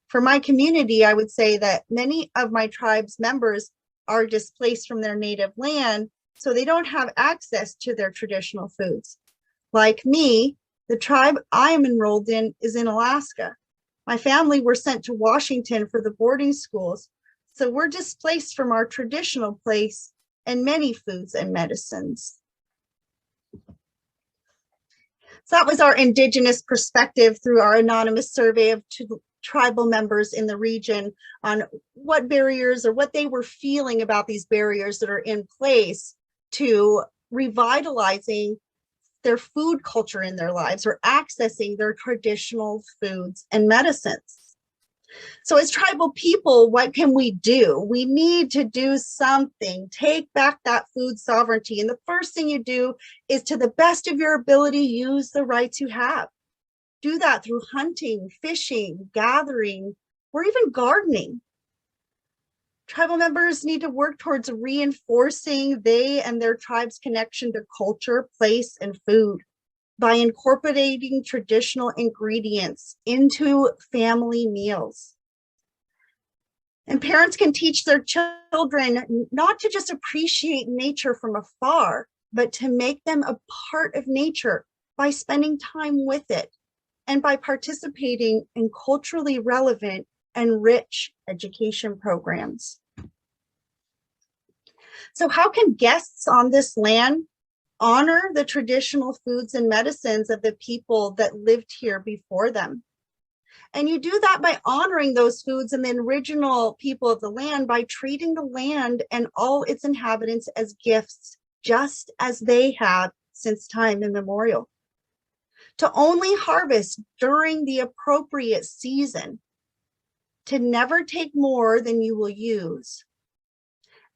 Speaker 1: For my community, I would say that many of my tribe's members are displaced from their native land, so they don't have access to their traditional foods. Like me, the tribe I am enrolled in is in Alaska. My family were sent to Washington for the boarding schools, so we're displaced from our traditional place and many foods and medicines. So that was our Indigenous perspective through our anonymous survey of tribal members in the region on what barriers or what they were feeling about these barriers that are in place to revitalizing their food culture in their lives or accessing their traditional foods and medicines. So as tribal people, what can we do? We need to do something, take back that food sovereignty. And the first thing you do is, to the best of your ability, use the rights you have. Do that through hunting, fishing, gathering, or even gardening. Tribal members need to work towards reinforcing they and their tribe's connection to culture, place, and food by incorporating traditional ingredients into family meals. And parents can teach their children not to just appreciate nature from afar, but to make them a part of nature by spending time with it and by participating in culturally relevant and rich education programs. So how can guests on this land honor the traditional foods and medicines of the people that lived here before them? And you do that by honoring those foods and the original people of the land by treating the land and all its inhabitants as gifts, just as they have since time immemorial. To only harvest during the appropriate season, to never take more than you will use,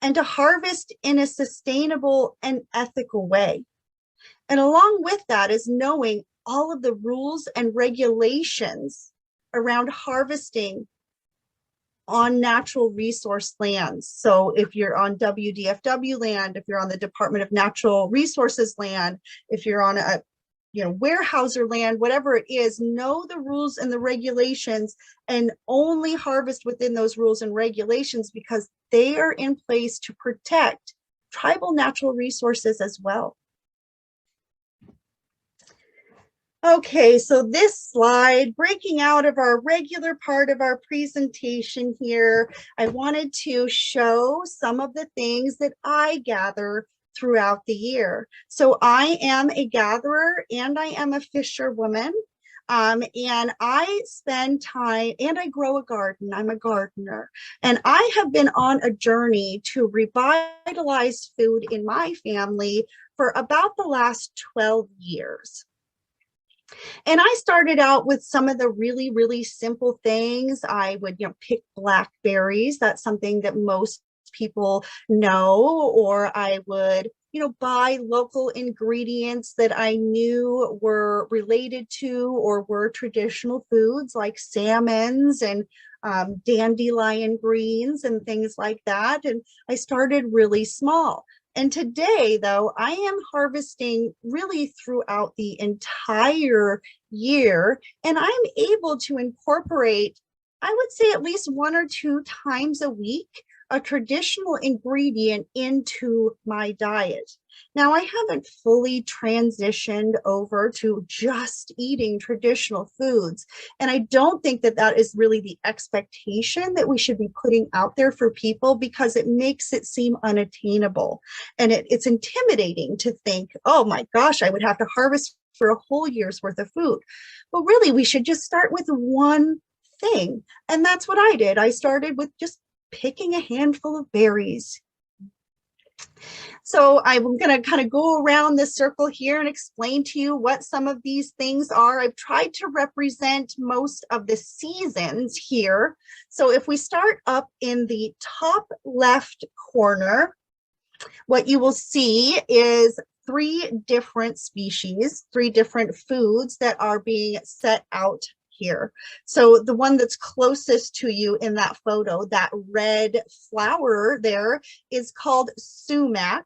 Speaker 1: and to harvest in a sustainable and ethical way. And along with that is knowing all of the rules and regulations around harvesting on natural resource lands. So if you're on WDFW land, if you're on the Department of Natural Resources land, if you're on a warehouser land, whatever it is, know the rules and the regulations and only harvest within those rules and regulations, because they are in place to protect tribal natural resources as well. Okay, so this slide, breaking out of our regular part of our presentation here, I wanted to show some of the things that I gather throughout the year. So I am a gatherer and I am a fisherwoman, and I spend time, and I grow a garden. I'm a gardener, and I have been on a journey to revitalize food in my family for about the last 12 years. And I started out with some of the really, really simple things. I would, pick blackberries. That's something that most people know. Or I would, buy local ingredients that I knew were related to or were traditional foods, like salmons and dandelion greens and things like that. And I started really small. And today, though, I am harvesting really throughout the entire year, and I'm able to incorporate, I would say, at least 1 or 2 times a week, a traditional ingredient into my diet. Now, I haven't fully transitioned over to just eating traditional foods, and I don't think that that is really the expectation that we should be putting out there for people, because it makes it seem unattainable. And it's intimidating to think, oh my gosh, I would have to harvest for a whole year's worth of food. But really, we should just start with one thing. And that's what I did. I started with just picking a handful of berries. So I'm going to kind of go around this circle here and explain to you what some of these things are. I've tried to represent most of the seasons here. So if we start up in the top left corner, what you will see is three different species, three different foods that are being set out here. So the one that's closest to you in that photo, that red flower there, is called sumac.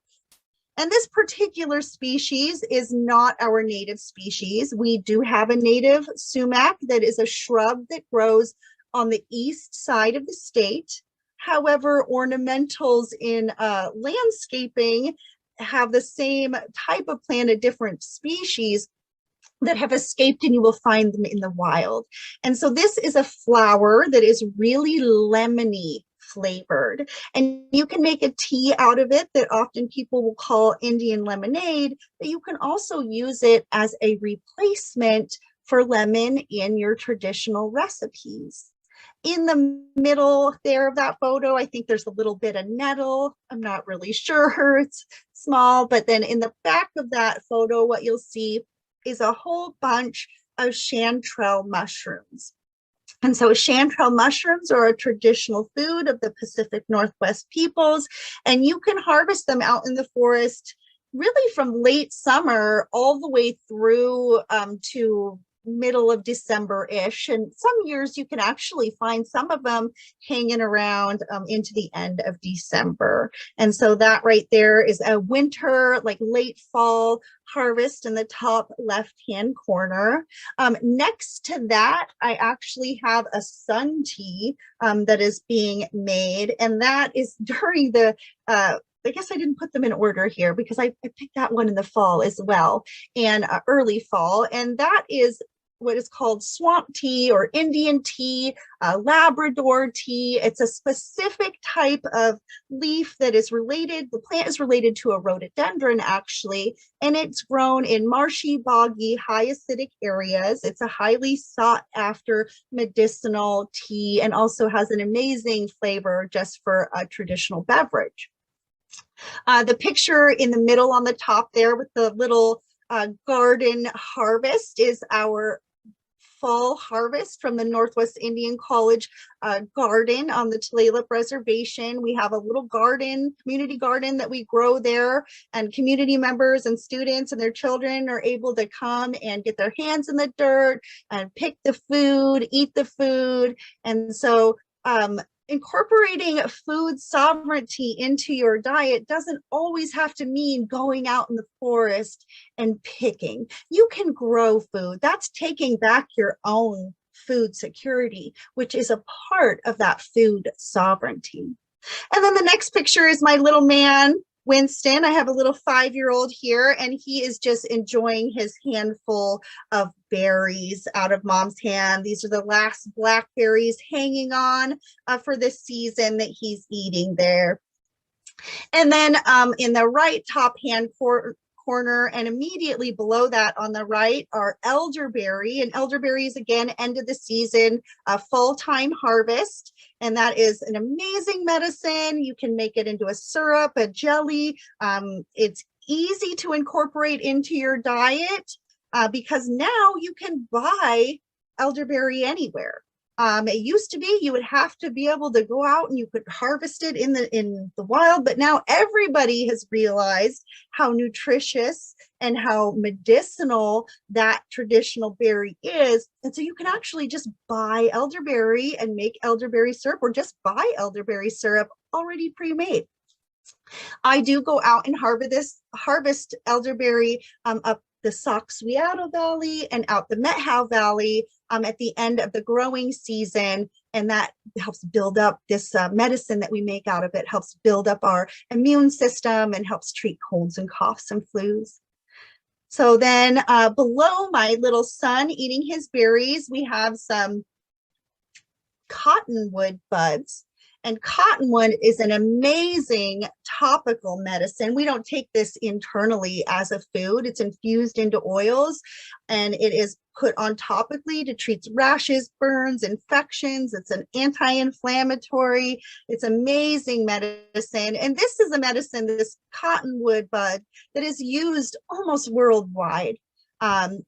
Speaker 1: And this particular species is not our native species. We do have a native sumac that is a shrub that grows on the east side of the state. However, ornamentals in landscaping have the same type of plant, a different species that have escaped, and you will find them in the wild. And so this is a flower that is really lemony flavored, and you can make a tea out of it that often people will call Indian lemonade, but you can also use it as a replacement for lemon in your traditional recipes. In the middle there of that photo, I think there's a little bit of nettle. I'm not really sure, it's small, but then in the back of that photo, what you'll see is a whole bunch of chanterelle mushrooms. And so chanterelle mushrooms are a traditional food of the Pacific Northwest peoples, and you can harvest them out in the forest really from late summer all the way through to middle of December-ish. And some years you can actually find some of them hanging around into the end of December. And so that right there is a winter, like late fall harvest in the top left-hand corner. Next to that, I actually have a sun tea that is being made, and that is during the I guess I didn't put them in order here because I picked that one in the fall as well, and early fall, and that is what is called swamp tea or Indian tea, Labrador tea. It's a specific type of leaf that is related, the plant is related to a rhododendron actually, and it's grown in marshy, boggy, high acidic areas. It's a highly sought after medicinal tea and also has an amazing flavor just for a traditional beverage. The picture in the middle on the top there with the little garden harvest is our fall harvest from the Northwest Indian College garden on the Tlingit Reservation. We have a little garden, community garden that we grow there, and community members and students and their children are able to come and get their hands in the dirt and pick the food, eat the food. And so incorporating food sovereignty into your diet doesn't always have to mean going out in the forest and picking. You can grow food. That's taking back your own food security, which is a part of that food sovereignty. And then the next picture is my little man, Winston. I have a little 5-year-old here, and he is just enjoying his handful of berries out of mom's hand. These are the last blackberries hanging on for this season that he's eating there. And then in the right top hand corner and immediately below that on the right are elderberry, and elderberry is again end of the season, fall time harvest, and that is an amazing medicine. You can make it into a syrup, a jelly. It's easy to incorporate into your diet because now you can buy elderberry anywhere. It used to be you would have to be able to go out and you could harvest it in the wild, but now everybody has realized how nutritious and how medicinal that traditional berry is. And so you can actually just buy elderberry and make elderberry syrup, or just buy elderberry syrup already pre-made. I do go out and harvest elderberry up the Sauk-Suiattle Valley and out the Methow Valley at the end of the growing season, and that helps build up this medicine that we make out of it, helps build up our immune system and helps treat colds and coughs and flus. So then below my little son eating his berries, we have some cottonwood buds. And cottonwood is an amazing topical medicine. We don't take this internally as a food. It's infused into oils, and it is put on topically to treat rashes, burns, infections. It's an anti-inflammatory. It's amazing medicine. And this is a medicine, this cottonwood bud, that is used almost worldwide.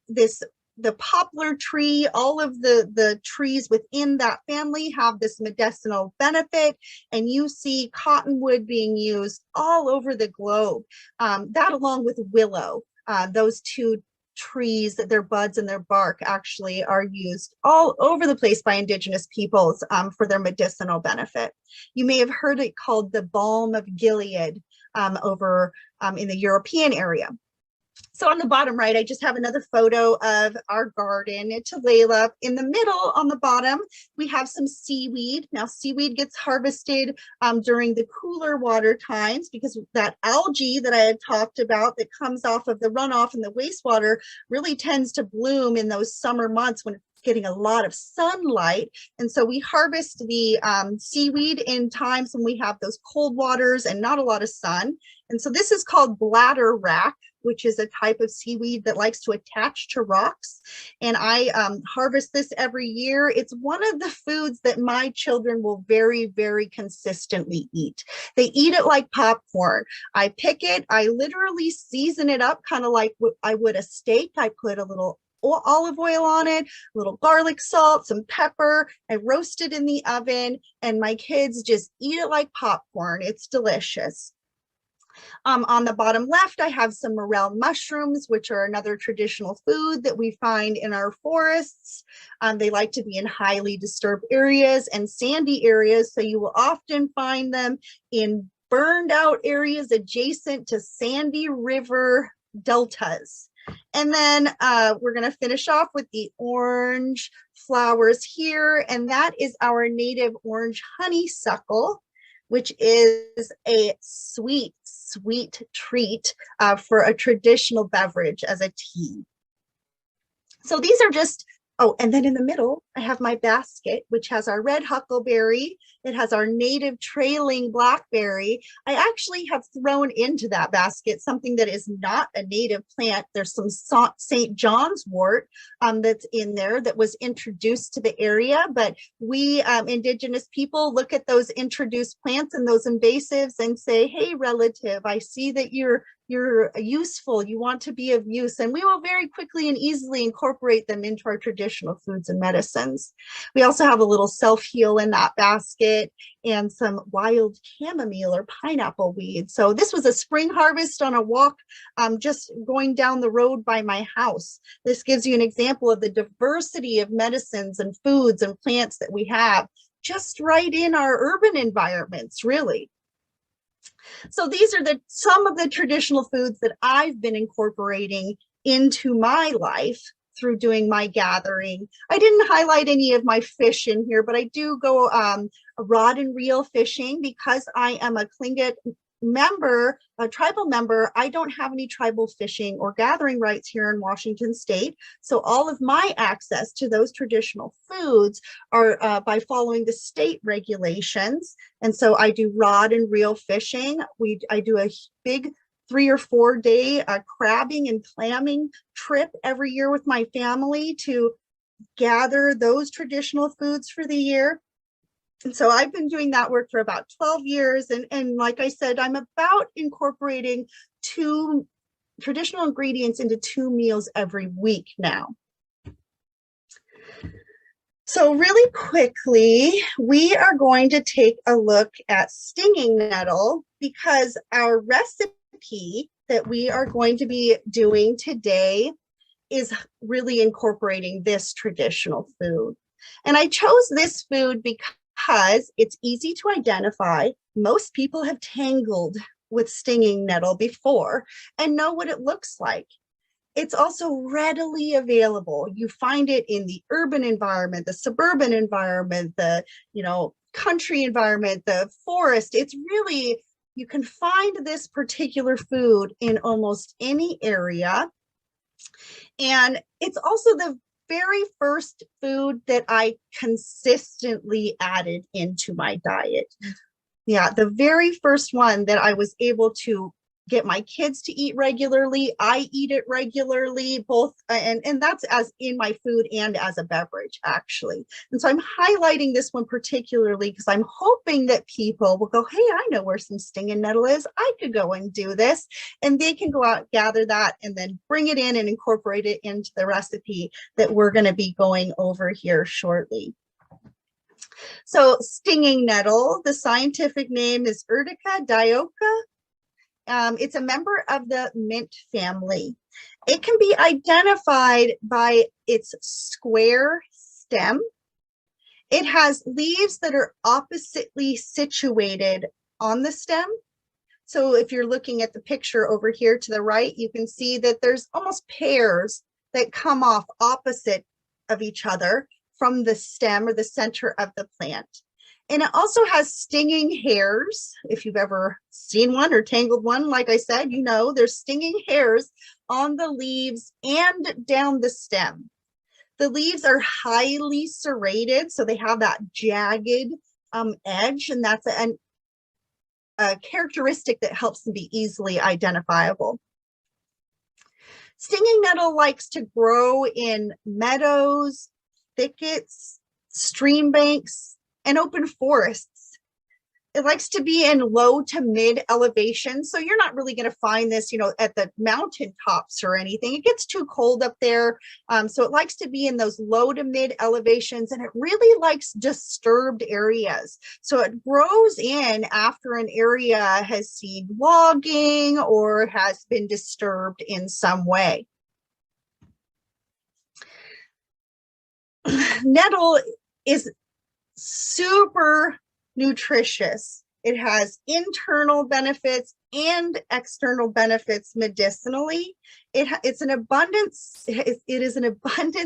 Speaker 1: This the poplar tree, all of the trees within that family have this medicinal benefit, and you see cottonwood being used all over the globe. That along with willow, those two trees, that their buds and their bark actually are used all over the place by Indigenous peoples for their medicinal benefit. You may have heard it called the balm of Gilead over in the European area. So on the bottom right, I just have another photo of our garden at Tulalip. In the middle, on the bottom, we have some seaweed. Now, seaweed gets harvested during the cooler water times because that algae that I had talked about that comes off of the runoff and the wastewater really tends to bloom in those summer months when it's getting a lot of sunlight. And so we harvest the seaweed in times when we have those cold waters and not a lot of sun. And so this is called bladder wrack, which is a type of seaweed that likes to attach to rocks. And I harvest this every year. It's one of the foods that my children will very, very consistently eat. They eat it like popcorn. I pick it, I literally season it up kind of like I would a steak. I put a little olive oil on it, a little garlic salt, some pepper. I roast it in the oven, and my kids just eat it like popcorn. It's delicious. On the bottom left, I have some morel mushrooms, which are another traditional food that we find in our forests. They like to be in highly disturbed areas and sandy areas, so you will often find them in burned out areas adjacent to sandy river deltas. And then we're going to finish off with the orange flowers here, and that is our native orange honeysuckle, which is a sweet, sweet treat for a traditional beverage as a tea. So these are just, oh, and then in the middle, I have my basket, which has our red huckleberry. It has our native trailing blackberry. I actually have thrown into that basket something that is not a native plant. There's some St. John's wort that's in there that was introduced to the area, but we Indigenous people look at those introduced plants and those invasives and say, hey, relative, I see that you're useful, you want to be of use, and we will very quickly and easily incorporate them into our traditional foods and medicines. We also have a little self-heal in that basket and some wild chamomile or pineapple weed. So this was a spring harvest on a walk just going down the road by my house. This gives you an example of the diversity of medicines and foods and plants that we have just right in our urban environments, really. So these are some of the traditional foods that I've been incorporating into my life through doing my gathering. I didn't highlight any of my fish in here, but I do go rod and reel fishing because I am a Tlingit member, a tribal member. I don't have any tribal fishing or gathering rights here in Washington State. So all of my access to those traditional foods are by following the state regulations. And so I do rod and reel fishing. I do a big 3 or 4 day crabbing and clamming trip every year with my family to gather those traditional foods for the year. And so I've been doing that work for about 12 years. And like I said, I'm about incorporating 2 traditional ingredients into 2 meals every week now. So really quickly, we are going to take a look at stinging nettle because our recipe that we are going to be doing today is really incorporating this traditional food. And I chose this food because it's easy to identify. Most people have tangled with stinging nettle before and know what it looks like. It's also readily available. You find it in the urban environment, the suburban environment, the country environment, the forest. It's really, you can find this particular food in almost any area. And it's also the very first food that I consistently added into my diet. Yeah, the very first one that I was able to get my kids to eat regularly. I eat it regularly, both, and that's as in my food and as a beverage, actually. And so I'm highlighting this one particularly because I'm hoping that people will go, hey, I know where some stinging nettle is. I could go and do this. And they can go out, gather that, and then bring it in and incorporate it into the recipe that we're going to be going over here shortly. So stinging nettle, the scientific name is Urtica dioica. It's a member of the mint family. It can be identified by its square stem. It has leaves that are oppositely situated on the stem. So if you're looking at the picture over here to the right, you can see that there's almost pairs that come off opposite of each other from the stem or the center of the plant. And it also has stinging hairs. If you've ever seen one or tangled one, like I said, you know, there's stinging hairs on the leaves and down the stem. The leaves are highly serrated, so they have that jagged edge, and that's a characteristic that helps them be easily identifiable. Stinging nettle likes to grow in meadows, thickets, stream banks, and open forests. It likes to be in low to mid elevation. So you're not really going to find this, you know, at the mountain tops or anything. It gets too cold up there. So it likes to be in those low to mid elevations, and it really likes disturbed areas. So it grows in after an area has seen logging or has been disturbed in some way. Nettle is super nutritious. It has internal benefits and external benefits medicinally. It is an abundant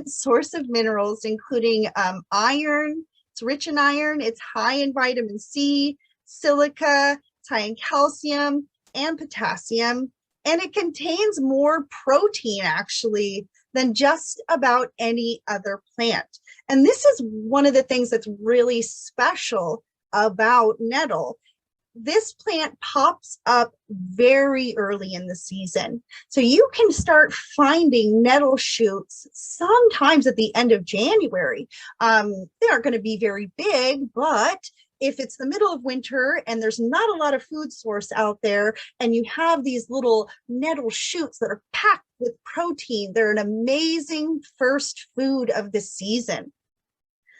Speaker 1: source of minerals, including iron. It's rich in iron. It's high in vitamin C, silica. It's high in calcium and potassium. And it contains more protein, actually, than just about any other plant. And this is one of the things that's really special about nettle. This plant pops up very early in the season. So you can start finding nettle shoots sometimes at the end of January. They aren't going to be very big, but if it's the middle of winter and there's not a lot of food source out there, and you have these little nettle shoots that are packed with protein, they're an amazing first food of the season.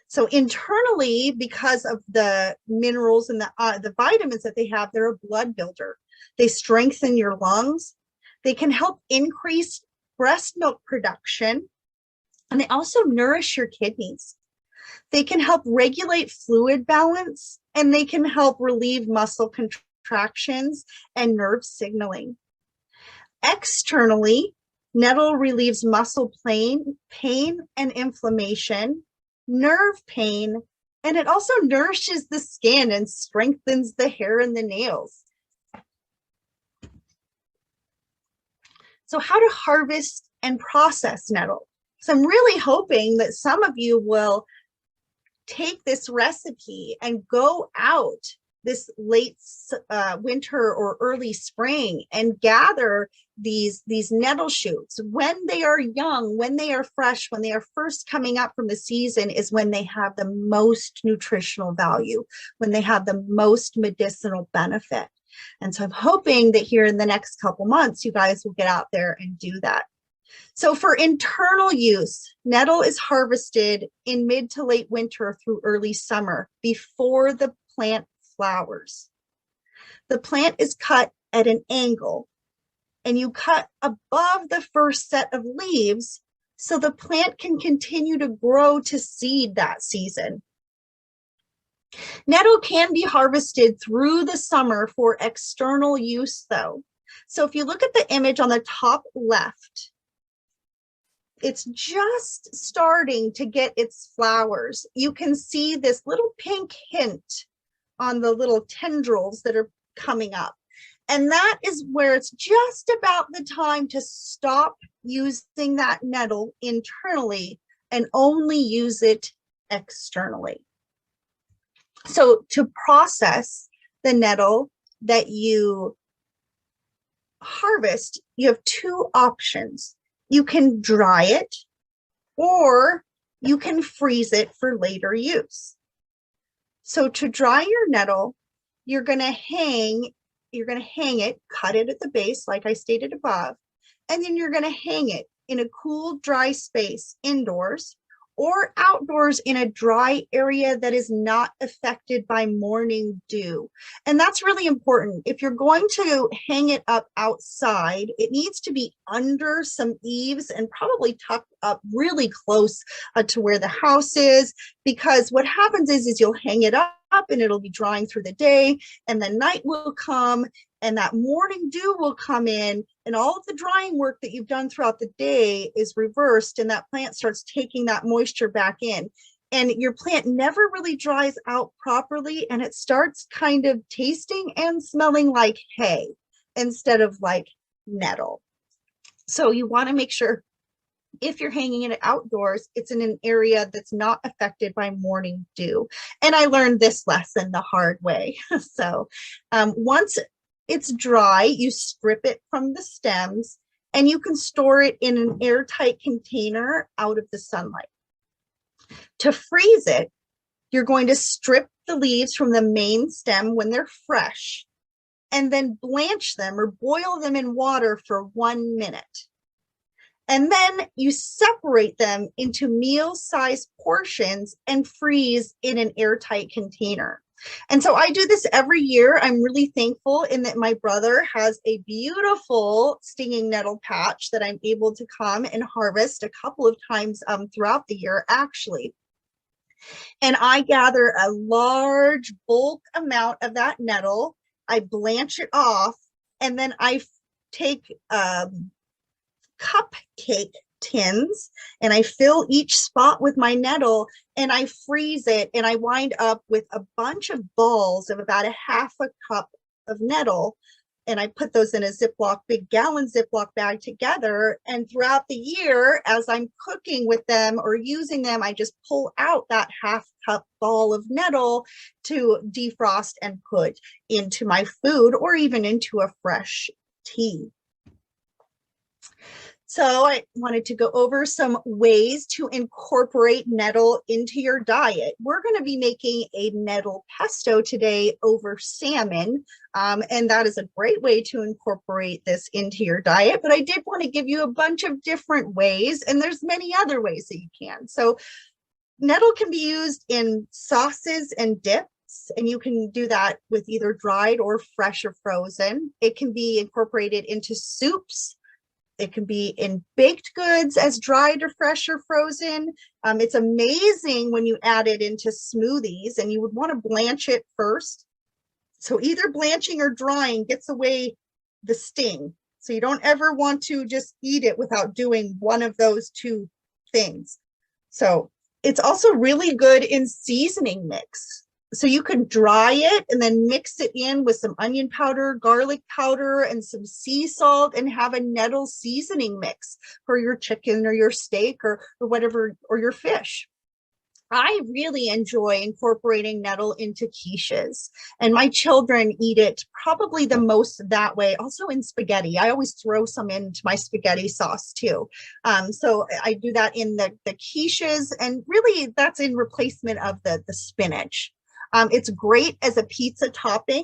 Speaker 1: So internally, because of the minerals and the vitamins that they have, they're a blood builder. They strengthen your lungs. They can help increase breast milk production, and they also nourish your kidneys. They can help regulate fluid balance, and they can help relieve muscle contractions and nerve signaling. Externally, nettle relieves muscle pain and inflammation, nerve pain, and it also nourishes the skin and strengthens the hair and the nails. So how to harvest and process nettle. So I'm really hoping that some of you will take this recipe and go out this late winter or early spring and gather these nettle shoots. When they are young, when they are fresh, when they are first coming up from the season is when they have the most nutritional value, when they have the most medicinal benefit. And so I'm hoping that here in the next couple months, you guys will get out there and do that. So for internal use, nettle is harvested in mid to late winter through early summer before the plant flowers. The plant is cut at an angle, and you cut above the first set of leaves so the plant can continue to grow to seed that season. Nettle can be harvested through the summer for external use though. So if you look at the image on the top left, it's just starting to get its flowers. You can see this little pink hint on the little tendrils that are coming up. And that is where it's just about the time to stop using that nettle internally and only use it externally. So to process the nettle that you harvest, you have two options. You can dry it, or you can freeze it for later use. So to dry your nettle, you're going to hang it, cut it at the base, like I stated above, and then you're going to hang it in a cool, dry space indoors or outdoors in a dry area that is not affected by morning dew. And that's really important. If you're going to hang it up outside, it needs to be under some eaves and probably tucked up really close to where the house is, because what happens is you'll hang it up and it'll be drying through the day, and then night will come and that morning dew will come in, and all of the drying work that you've done throughout the day is reversed, and that plant starts taking that moisture back in, and your plant never really dries out properly, and it starts kind of tasting and smelling like hay instead of like nettle. So you want to make sure, if you're hanging it outdoors, it's in an area that's not affected by morning dew. And I learned this lesson the hard way. So once it's dry, you strip it from the stems, and you can store it in an airtight container out of the sunlight. To freeze it, you're going to strip the leaves from the main stem when they're fresh, and then blanch them or boil them in water for 1 minute. And then you separate them into meal-sized portions and freeze in an airtight container. And so I do this every year. I'm really thankful in that my brother has a beautiful stinging nettle patch that I'm able to come and harvest a couple of times throughout the year, actually. And I gather a large bulk amount of that nettle. I blanch it off, and then I take cupcake tins and I fill each spot with my nettle, and I freeze it, and I wind up with a bunch of balls of about a half a cup of nettle, and I put those in a big gallon Ziploc bag together. And throughout the year, as I'm cooking with them or using them, I just pull out that half cup ball of nettle to defrost and put into my food or even into a fresh tea. So I wanted to go over some ways to incorporate nettle into your diet. We're going to be making a nettle pesto today over salmon, and that is a great way to incorporate this into your diet. But I did want to give you a bunch of different ways, and there's many other ways that you can. So nettle can be used in sauces and dips, and you can do that with either dried or fresh or frozen. It can be incorporated into soups. It can be in baked goods as dried or fresh or frozen. It's amazing when you add it into smoothies, and you would want to blanch it first. So either blanching or drying gets away the sting. So you don't ever want to just eat it without doing one of those two things. So it's also really good in seasoning mix. So you can dry it and then mix it in with some onion powder, garlic powder, and some sea salt, and have a nettle seasoning mix for your chicken or your steak or whatever, or your fish. I really enjoy incorporating nettle into quiches, and my children eat it probably the most that way. Also in spaghetti, I always throw some into my spaghetti sauce too. So I do that in the quiches, and really that's in replacement of the spinach. It's great as a pizza topping,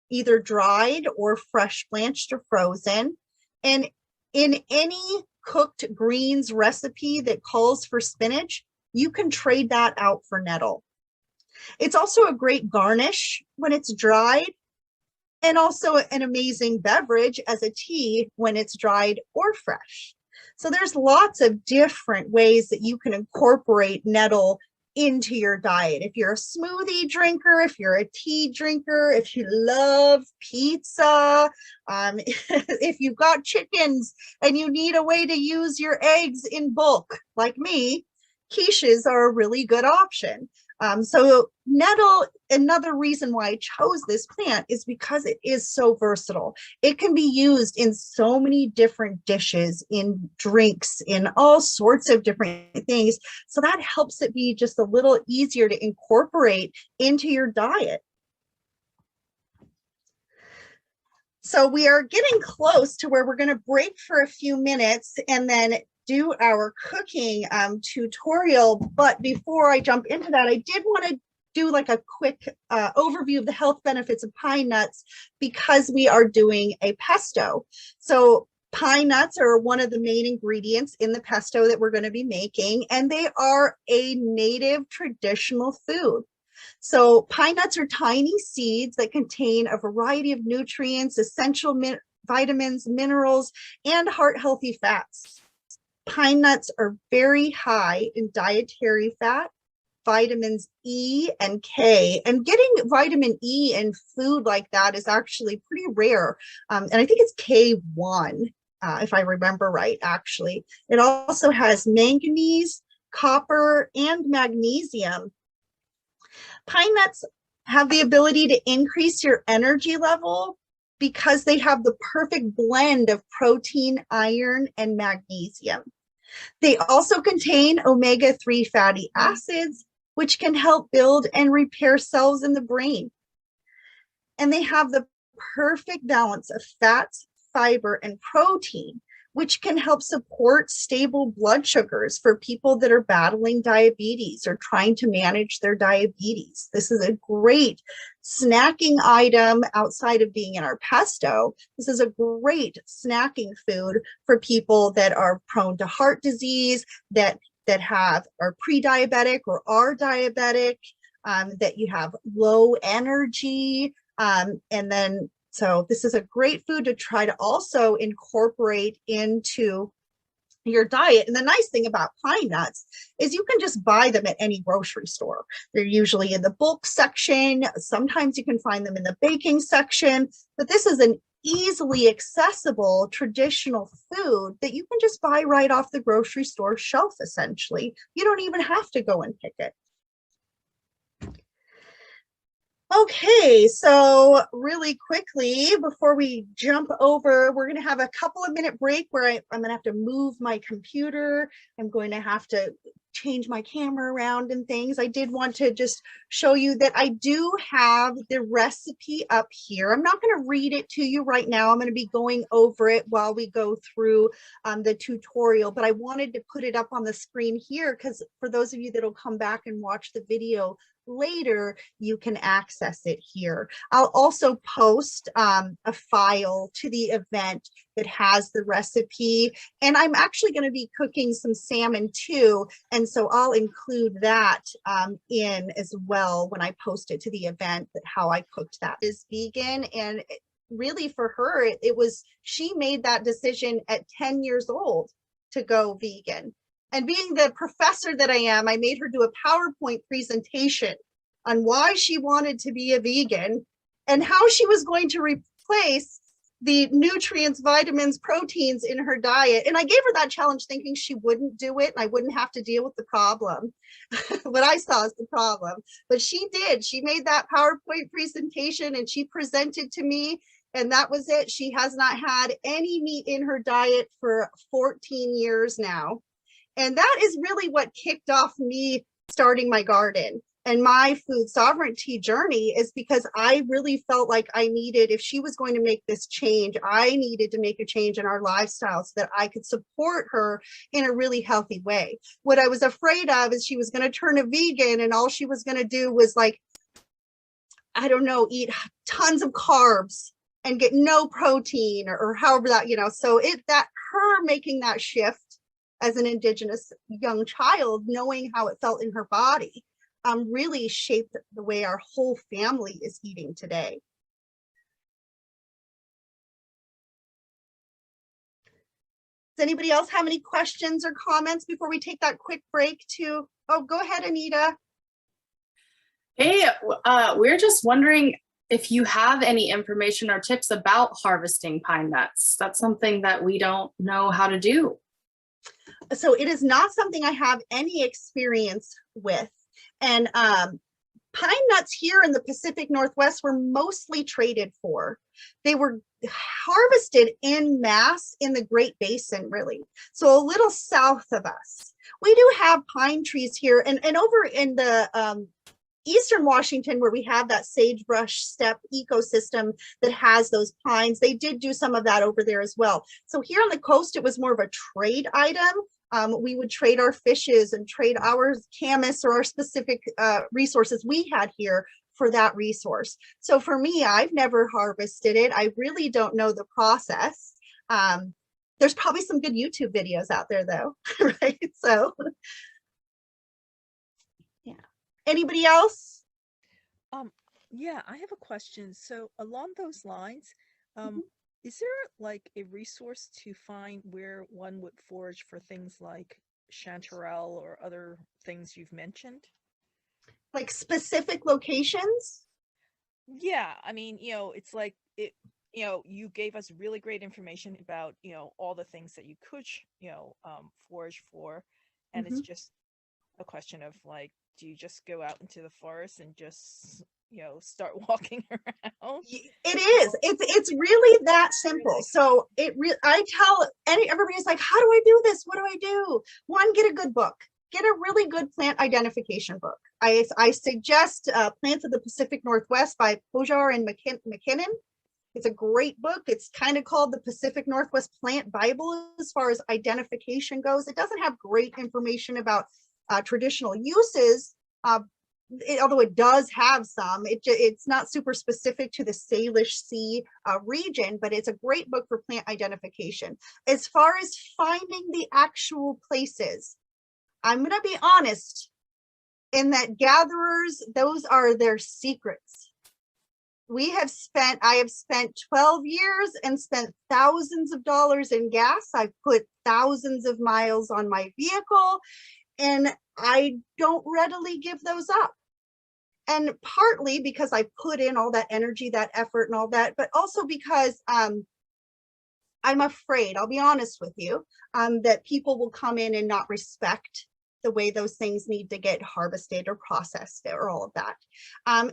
Speaker 1: either dried or fresh blanched or frozen. And in any cooked greens recipe that calls for spinach, you can trade that out for nettle. It's also a great garnish when it's dried, and also an amazing beverage as a tea when it's dried or fresh. So there's lots of different ways that you can incorporate nettle into your diet. If you're a smoothie drinker, if you're a tea drinker, if you love pizza, if you've got chickens and you need a way to use your eggs in bulk, like me, quiches are a really good option. So nettle, another reason why I chose this plant is because it is so versatile. It can be used in so many different dishes, in drinks, in all sorts of different things. So that helps it be just a little easier to incorporate into your diet. So we are getting close to where we're going to break for a few minutes and then do our cooking tutorial. But before I jump into that, I did want to do like a quick overview of the health benefits of pine nuts because we are doing a pesto. So pine nuts are one of the main ingredients in the pesto that we're going to be making, and they are a native traditional food. So pine nuts are tiny seeds that contain a variety of nutrients, essential vitamins, minerals, and heart-healthy fats. Pine nuts are very high in dietary fat, vitamins E and K, and getting vitamin E in food like that is actually pretty rare. And I think it's K1, if I remember right, actually. It also has manganese, copper, and magnesium. Pine nuts have the ability to increase your energy level because they have the perfect blend of protein, iron, and magnesium. They also contain omega-3 fatty acids, which can help build and repair cells in the brain. And they have the perfect balance of fats, fiber, and protein, which can help support stable blood sugars for people that are battling diabetes or trying to manage their diabetes. This is a great snacking item outside of being in our pesto. This is a great snacking food for people that are prone to heart disease, that are pre-diabetic or are diabetic, that you have low energy, so this is a great food to try to also incorporate into your diet. And the nice thing about pine nuts is you can just buy them at any grocery store. They're usually in the bulk section. Sometimes you can find them in the baking section, but this is an easily accessible traditional food that you can just buy right off the grocery store shelf, essentially. You don't even have to go and pick it. Okay, so really quickly, before we jump over, we're going to have a couple of minute break where I'm going to have to move my computer. I'm going to have to change my camera around and things. I did want to just show you that I do have the recipe up here. I'm not going to read it to you right now. I'm going to be going over it while we go through the tutorial, but I wanted to put it up on the screen here because for those of you that will come back and watch the video later, you can access it here. I'll also post a file to the event that has the recipe, and I'm actually going to be cooking some salmon too, and so I'll include that in as well when I post it to the event, that how I cooked that is vegan. And really for her, she made that decision at 10 years old to go vegan. And being the professor that I am, I made her do a PowerPoint presentation on why she wanted to be a vegan and how she was going to replace the nutrients, vitamins, proteins in her diet. And I gave her that challenge thinking she wouldn't do it and I wouldn't have to deal with the problem. What I saw is the problem, but she did. She made that PowerPoint presentation and she presented to me, and that was it. She has not had any meat in her diet for 14 years now. And that is really what kicked off me starting my garden and my food sovereignty journey, is because I really felt like I needed, if she was going to make this change, I needed to make a change in our lifestyle so that I could support her in a really healthy way. What I was afraid of is she was going to turn a vegan and all she was going to do was, like, I don't know, eat tons of carbs and get no protein or however that, so her making that shift as an Indigenous young child, knowing how it felt in her body, really shaped the way our whole family is eating today. Does anybody else have any questions or comments before we take that quick break to, oh, go ahead, Anita.
Speaker 4: Hey, we're just wondering if you have any information or tips about harvesting pine nuts. That's something that we don't know how to do.
Speaker 1: So it is not something I have any experience with. And pine nuts here in the Pacific Northwest were mostly traded for. They were harvested en masse in the Great Basin, really. So a little south of us. We do have pine trees here, and over in the Eastern Washington, where we have that sagebrush steppe ecosystem that has those pines, they did do some of that over there as well. So here on the coast, it was more of a trade item. We would trade our fishes and trade our camas or our specific resources we had here for that resource. So for me, I've never harvested it. I really don't know the process. There's probably some good YouTube videos out there though, right? So yeah. Anybody else?
Speaker 5: Yeah, I have a question. So along those lines, is there like a resource to find where one would forage for things like chanterelle or other things you've mentioned?
Speaker 1: Like specific locations?
Speaker 5: Yeah, I mean, it's like you gave us really great information about, all the things that you could, forage for. And it's just a question of like, do you just go out into the forest and just, start walking around?
Speaker 1: It is. It's really that simple. So I tell everybody's like, how do I do this? What do I do? One, get a good book. Get a really good plant identification book. I suggest Plants of the Pacific Northwest by Pojar and McKinnon. It's a great book. It's kind of called the Pacific Northwest Plant Bible as far as identification goes. It doesn't have great information about traditional uses, although it does have some. It's not super specific to the Salish Sea region, but it's a great book for plant identification. As far as finding the actual places, I'm going to be honest in that gatherers, those are their secrets. I have spent 12 years and spent thousands of dollars in gas. I've put thousands of miles on my vehicle, and I don't readily give those up. And partly because I put in all that energy, that effort and all that, but also because I'm afraid, I'll be honest with you, that people will come in and not respect the way those things need to get harvested or processed or all of that.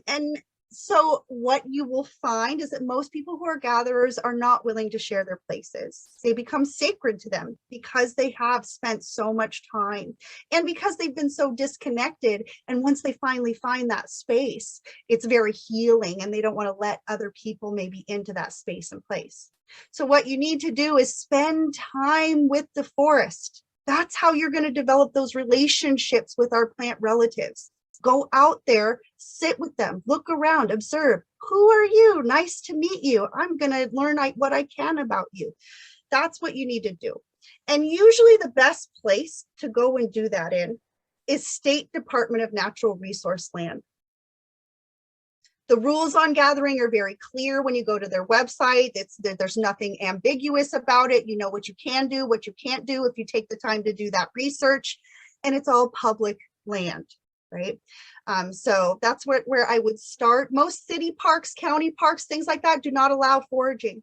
Speaker 1: And so what you will find is that most people who are gatherers are not willing to share their places. They become sacred to them because they have spent so much time and because they've been so disconnected. And once they finally find that space, it's very healing, and they don't want to let other people maybe into that space and place. So what you need to do is spend time with the forest. That's how you're going to develop those relationships with our plant relatives. Go out there, sit with them, look around, observe. Who are you? Nice to meet you. I'm going to learn what I can about you. That's what you need to do. And usually the best place to go and do that in is State Department of Natural Resource land. The rules on gathering are very clear when you go to their website. There's nothing ambiguous about it. You know what you can do, what you can't do if you take the time to do that research, and it's all public land, right? So that's where I would start. Most city parks, county parks, things like that do not allow foraging.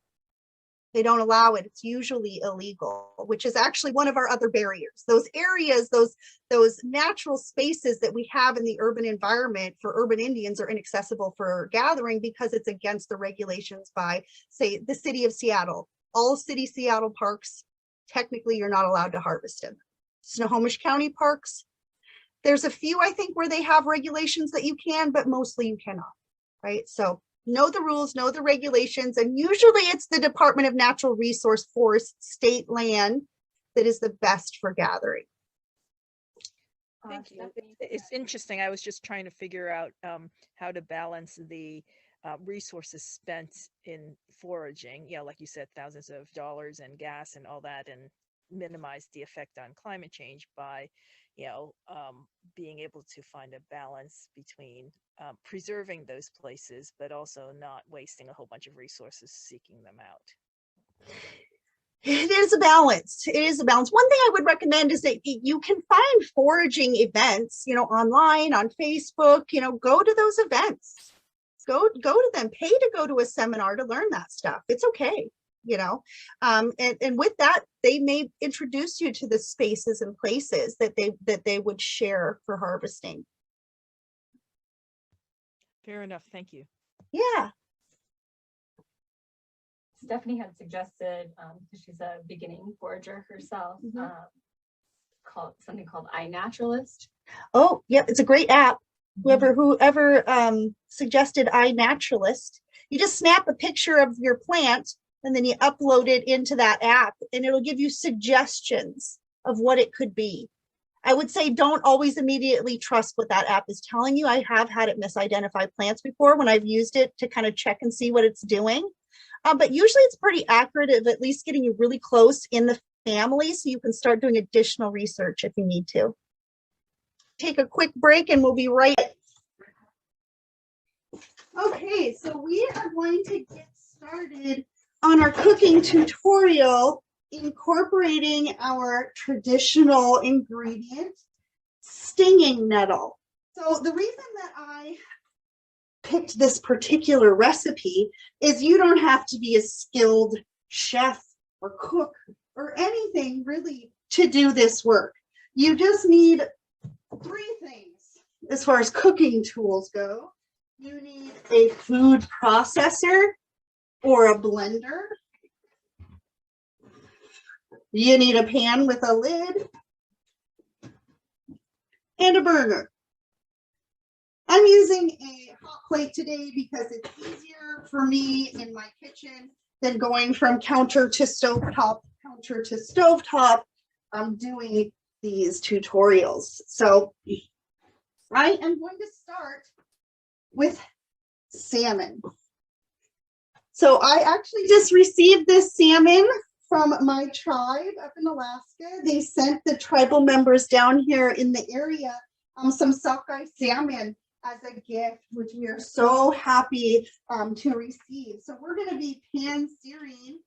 Speaker 1: They don't allow it. It's usually illegal, which is actually one of our other barriers. Those areas, those natural spaces that we have in the urban environment for urban Indians are inaccessible for gathering because it's against the regulations by, say, the city of Seattle. All city Seattle parks, technically you're not allowed to harvest in. Snohomish County parks, there's a few, I think, where they have regulations that you can, but mostly you cannot, right? So know the rules, know the regulations, and usually it's the Department of Natural Resource Forest state land that is the best for gathering.
Speaker 5: Thank you. It's interesting. I was just trying to figure out how to balance the resources spent in foraging, like you said, thousands of dollars and gas and all that, and minimize the effect on climate change by being able to find a balance between preserving those places, but also not wasting a whole bunch of resources seeking them out.
Speaker 1: It is a balance. It is a balance. One thing I would recommend is that you can find foraging events, online, on Facebook, go to those events. Go to them, pay to go to a seminar to learn that stuff. It's okay. And with that, they may introduce you to the spaces and places that they would share for harvesting.
Speaker 5: Fair enough. Thank you.
Speaker 1: Yeah.
Speaker 2: Stephanie had suggested, because she's a beginning forager herself, something called iNaturalist.
Speaker 1: Oh, yep. It's a great app. whoever suggested iNaturalist, you just snap a picture of your plant and then you upload it into that app and it'll give you suggestions of what it could be. I would say don't always immediately trust what that app is telling you. I have had it misidentify plants before when I've used it to kind of check and see what it's doing. But usually it's pretty accurate of at least getting you really close in the family so you can start doing additional research if you need to. Take a quick break and we'll be right back. Okay, so we are going to get started on our cooking tutorial incorporating our traditional ingredient, stinging nettle. So the reason that I picked this particular recipe is you don't have to be a skilled chef or cook or anything really to do this work. You just need three things as far as cooking tools go. You need a food processor or a blender. You need a pan with a lid and a burner. I'm using a hot plate today because it's easier for me in my kitchen than going from counter to stovetop. I'm doing these tutorials. So I am going to start with salmon. So I actually just received this salmon from my tribe up in Alaska. They sent the tribal members down here in the area some sockeye salmon as a gift, which we are so happy to receive. So we're going to be pan searing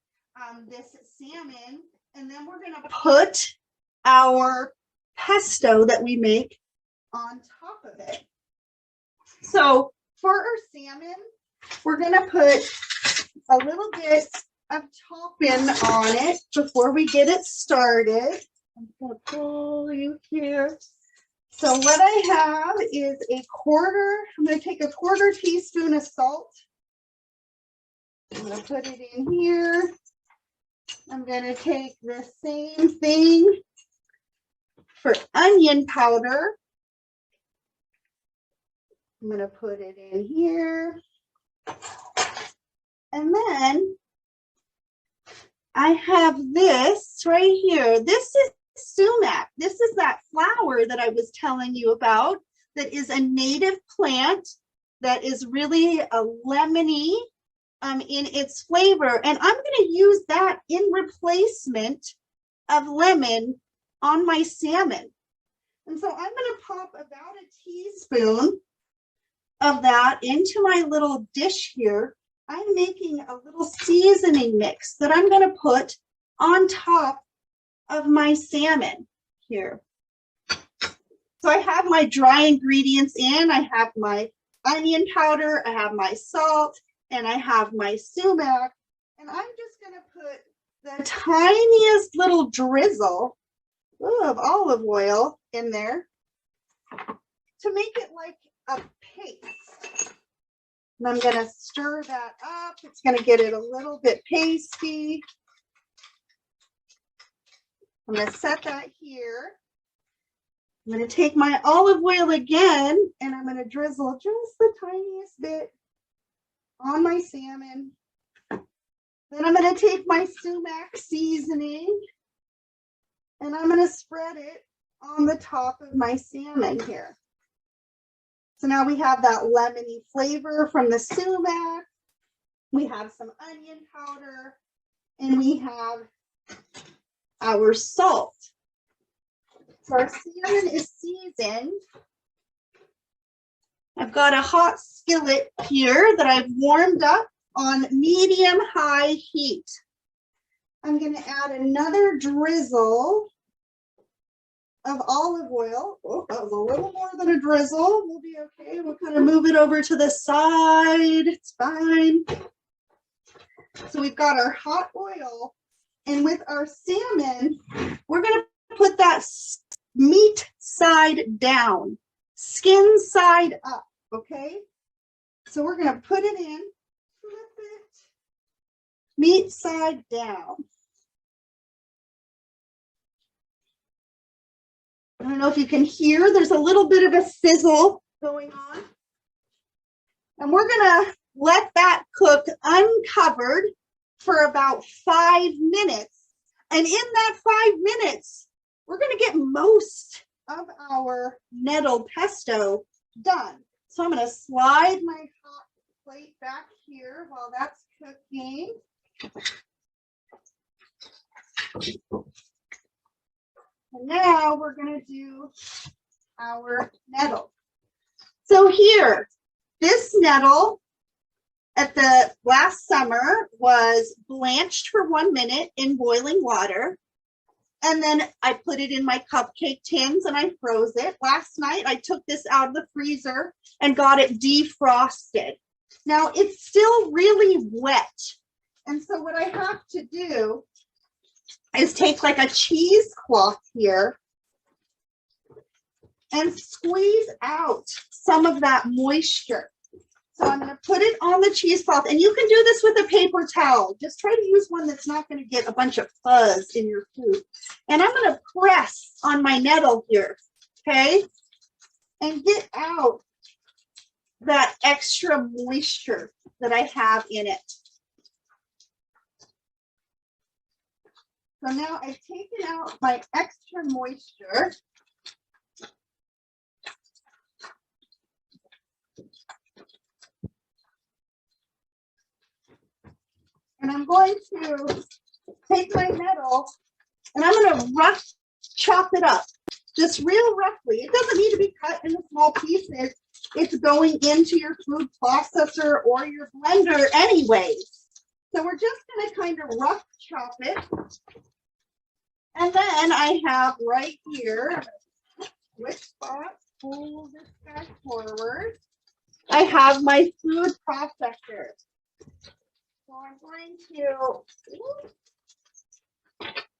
Speaker 1: this salmon, and then we're going to put our pesto that we make on top of it. So for our salmon, we're going to put a little bit of topping on it before we get it started. I'm going to pull you here. So what I have is I'm going to take a quarter teaspoon of salt. I'm going to put it in here. I'm going to take the same thing for onion powder. I'm going to put it in here. And then I have this right here. This is sumac. This is that flower that I was telling you about that is a native plant that is really a lemony in its flavor. And I'm going to use that in replacement of lemon on my salmon. And so I'm going to pop about a teaspoon of that into my little dish here. I'm making a little seasoning mix that I'm going to put on top of my salmon here. So I have my dry ingredients in. I have my onion powder, I have my salt, and I have my sumac. And I'm just going to put the tiniest little drizzle of olive oil in there to make it like a paste. And I'm going to stir that up. It's going to get it a little bit pasty. I'm going to set that here. I'm going to take my olive oil again, and I'm going to drizzle just the tiniest bit on my salmon. Then I'm going to take my sumac seasoning, and I'm going to spread it on the top of my salmon here. So now we have that lemony flavor from the sumac. We have some onion powder, and we have our salt. So our salmon is seasoned. I've got a hot skillet here that I've warmed up on medium-high heat. I'm going to add another drizzle of olive oil. Oh, that was a little more than a drizzle. We'll be okay. We'll kind of move it over to the side. It's fine. So we've got our hot oil. And with our salmon, we're going to put that meat side down, skin side up, okay? So we're going to put it in, flip it, meat side down. I don't know if you can hear, there's a little bit of a sizzle going on. And we're gonna let that cook uncovered for about 5 minutes. And in that 5 minutes, we're gonna get most of our nettle pesto done. So I'm gonna slide my hot plate back here while that's cooking. And now we're gonna do our nettle. So here, this nettle at the last summer was blanched for 1 minute in boiling water. And then I put it in my cupcake tins and I froze it. Last night, I took this out of the freezer and got it defrosted. Now it's still really wet. And so what I have to do is take like a cheesecloth here and squeeze out some of that moisture. So I'm going to put it on the cheesecloth, and you can do this with a paper towel. Just try to use one that's not going to get a bunch of fuzz in your food. And I'm going to press on my nettle here, okay, and get out that extra moisture that I have in it. So now I've taken out my extra moisture. And I'm going to take my nettle and I'm going to rough chop it up, just real roughly. It doesn't need to be cut into small pieces. It's going into your food processor or your blender anyways. So we're just going to kind of rough chop it. And then I have right here, switch spot, pull this guy forward. I have my food processor. So I'm going to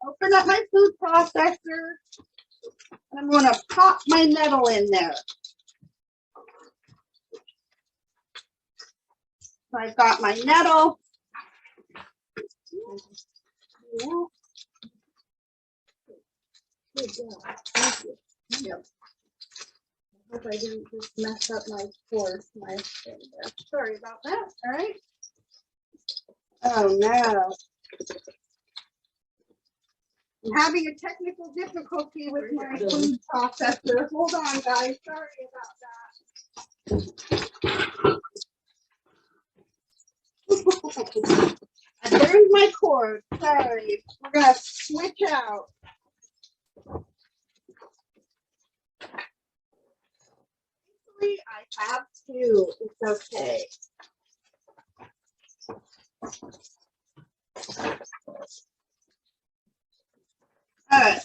Speaker 1: open up my food processor and I'm going to pop my nettle in there. So I've got my nettle. Good job. Thank you. Yep. I hope I didn't just mess up my course. Sorry about that. All right. Oh no. I'm having a technical difficulty with my food processor. Hold on, guys. Sorry about that. I burned my cord. Sorry. We're going to switch out. Actually, I have two. It's okay. All right.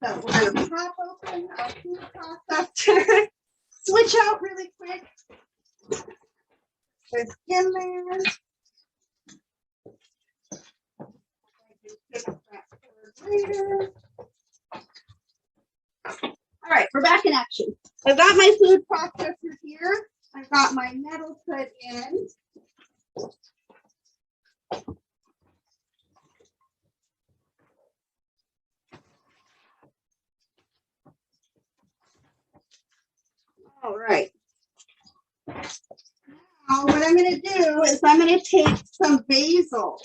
Speaker 1: So we're going to pop open our food processor. Switch out really quick. There's in there. Later. All right, we're back in action. I've got my food processor here. I've got my nettle put in. All right. Now what I'm going to do is I'm going to take some basil.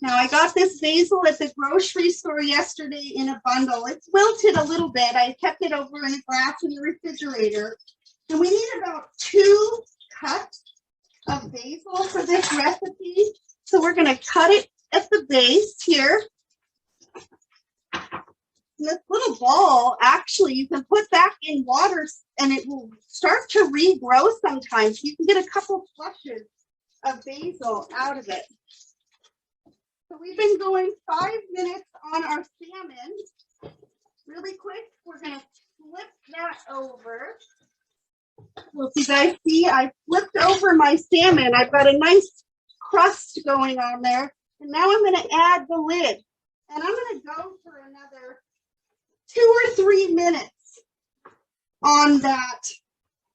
Speaker 1: Now I got this basil at the grocery store yesterday in a bundle. It's wilted a little bit. I kept it over in a glass in the refrigerator. And we need about 2 cups of basil for this recipe. So we're going to cut it at the base here. And this little ball, actually, you can put back in water and it will start to regrow sometimes. You can get a couple flushes of basil out of it. So we've been going 5 minutes on our salmon. Really quick, we're going to flip that over. Well, you guys see, I flipped over my salmon. I've got a nice crust going on there. And now I'm going to add the lid. And I'm going to go for another 2 or 3 minutes on that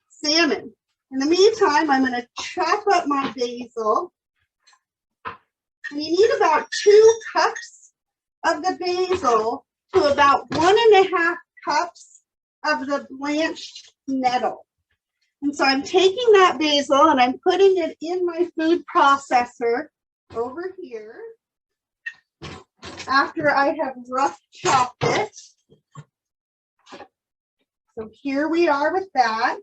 Speaker 1: salmon. In the meantime, I'm going to chop up my basil. And you need about 2 cups of the basil to about 1.5 cups of the blanched nettle. And so I'm taking that basil and I'm putting it in my food processor over here after I have rough chopped it. So here we are with that.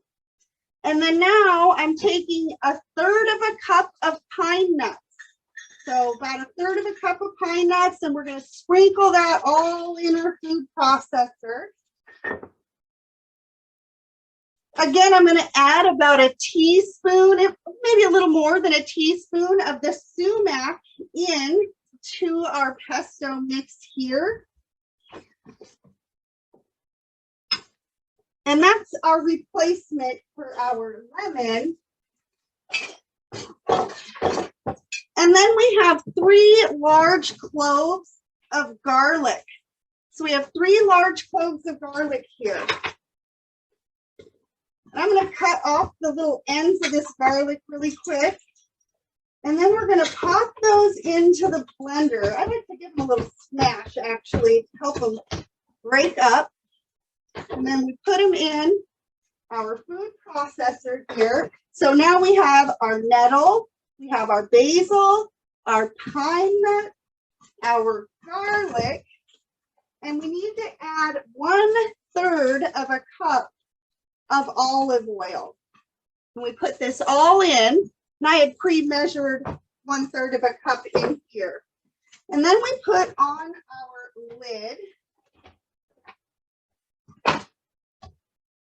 Speaker 1: And then now I'm taking 1/3 of a cup of pine nuts. So about 1/3 of a cup of pine nuts, and we're going to sprinkle that all in our food processor. Again, I'm going to add about a teaspoon, maybe a little more than a teaspoon of the sumac in to our pesto mix here. And that's our replacement for our lemon. And then we have 3 large cloves of garlic. So we have 3 large cloves of garlic here. And I'm going to cut off the little ends of this garlic really quick. And then we're going to pop those into the blender. I like to give them a little smash, actually, to help them break up. And then we put them in our food processor here. So now we have our nettle, we have our basil, our pine nut, our garlic, and we need to add 1/3 of a cup of olive oil. And we put this all in, and I had pre-measured 1/3 of a cup in here. And then we put on our lid.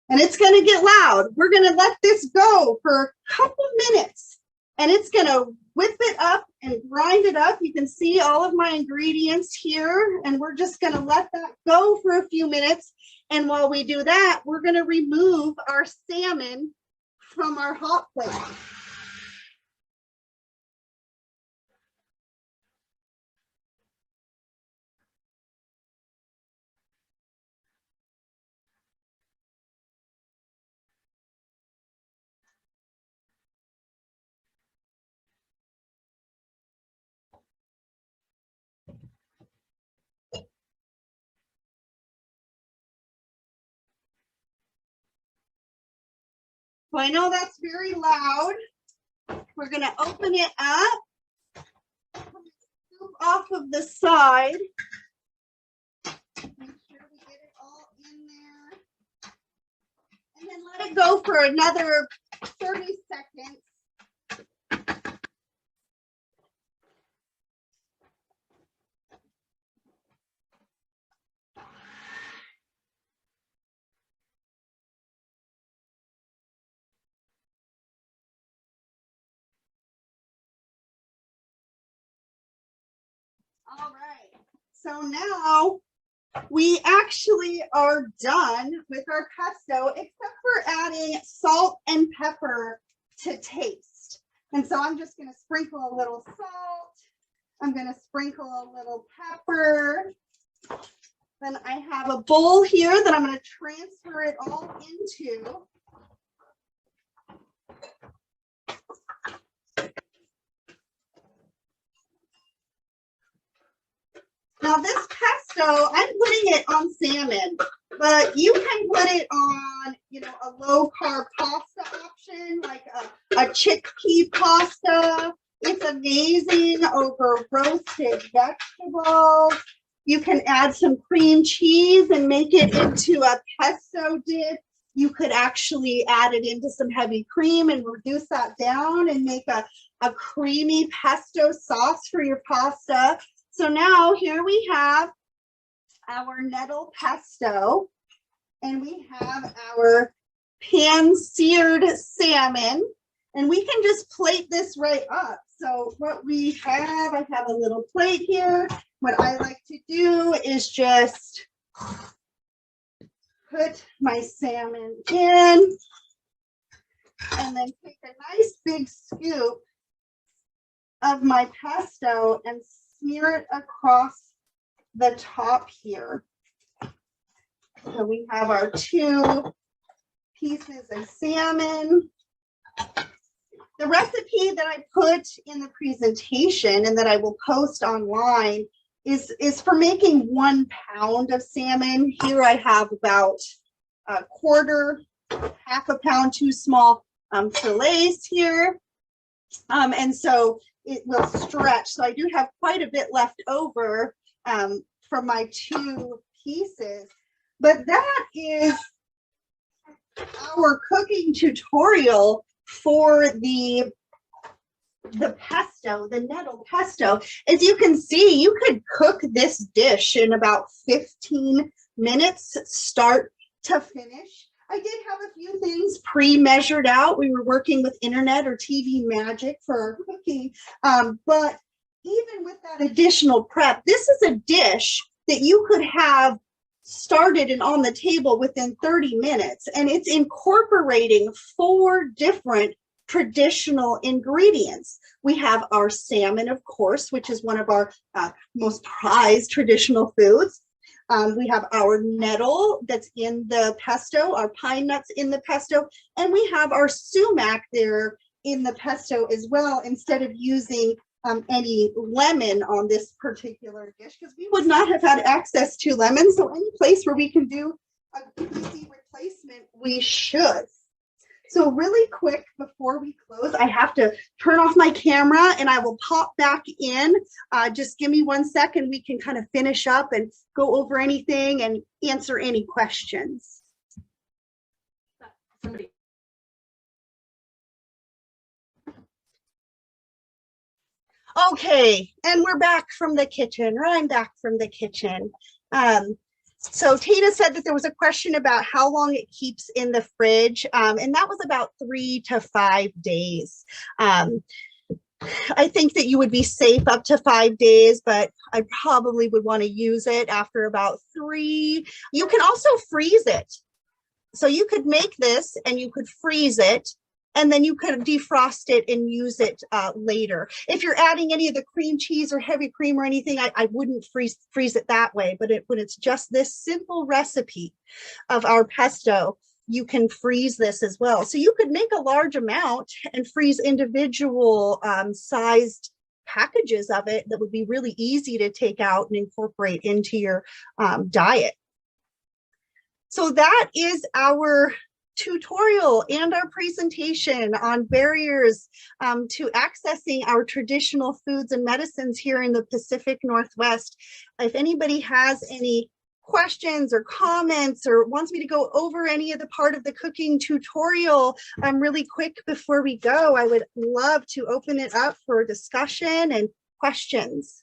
Speaker 1: And it's going to get loud. We're going to let this go for a couple minutes. And it's going to whip it up and grind it up. You can see all of my ingredients here. And we're just going to let that go for a few minutes. And while we do that, we're going to remove our salmon from our hot plate. So I know that's very loud. We're going to open it up, scoop off of the side. Make sure we get it all in there. And then let it go for another 30 seconds. All right, so now we actually are done with our pesto, except for adding salt and pepper to taste. And so I'm just going to sprinkle a little salt. I'm going to sprinkle a little pepper. Then I have a bowl here that I'm going to transfer it all into. Now this pesto, I'm putting it on salmon, but you can put it on, a low carb pasta option, like a chickpea pasta. It's amazing over roasted vegetables. You can add some cream cheese and make it into a pesto dip. You could actually add it into some heavy cream and reduce that down and make a creamy pesto sauce for your pasta. So now here we have our nettle pesto, and we have our pan-seared salmon, and we can just plate this right up. So what we have, I have a little plate here. What I like to do is just put my salmon in, and then take a nice big scoop of my pesto and smear it across the top here. So we have our 2 pieces of salmon. The recipe that I put in the presentation and that I will post online is for making 1 pound of salmon. Here I have about 1/4 half a pound, 2 small fillets here. And so it will stretch. So I do have quite a bit left over from my 2 pieces. But that is our cooking tutorial for the pesto, the nettle pesto. As you can see, you could cook this dish in about 15 minutes, start to finish. I did have a few things pre-measured out. We were working with internet or TV magic for our cooking. But even with that additional prep, this is a dish that you could have started and on the table within 30 minutes. And it's incorporating 4 different traditional ingredients. We have our salmon, of course, which is one of our most prized traditional foods. We have our nettle that's in the pesto, our pine nuts in the pesto, and we have our sumac there in the pesto as well, instead of using any lemon on this particular dish, because we would not have had access to lemon. So any place where we can do an easy replacement, we should. So really quick before we close, I have to turn off my camera and I will pop back in. Just give me 1 second. We can kind of finish up and go over anything and answer any questions.
Speaker 2: Somebody.
Speaker 1: Okay, and we're back from the kitchen, or I'm back from the kitchen. So Tina said that there was a question about how long it keeps in the fridge, and that was about 3 to 5 days. I think that you would be safe up to 5 days, but I probably would want to use it after about 3. You can also freeze it. So you could make this and you could freeze it, and then you could defrost it and use it later. If you're adding any of the cream cheese or heavy cream or anything, I wouldn't freeze it that way. But when it's just this simple recipe of our pesto, you can freeze this as well. So you could make a large amount and freeze individual sized packages of it that would be really easy to take out and incorporate into your diet. So that is our tutorial and our presentation on barriers to accessing our traditional foods and medicines here in the Pacific Northwest. If anybody has any questions or comments or wants me to go over any of the part of the cooking tutorial really quick before we go, I would love to open it up for discussion and questions.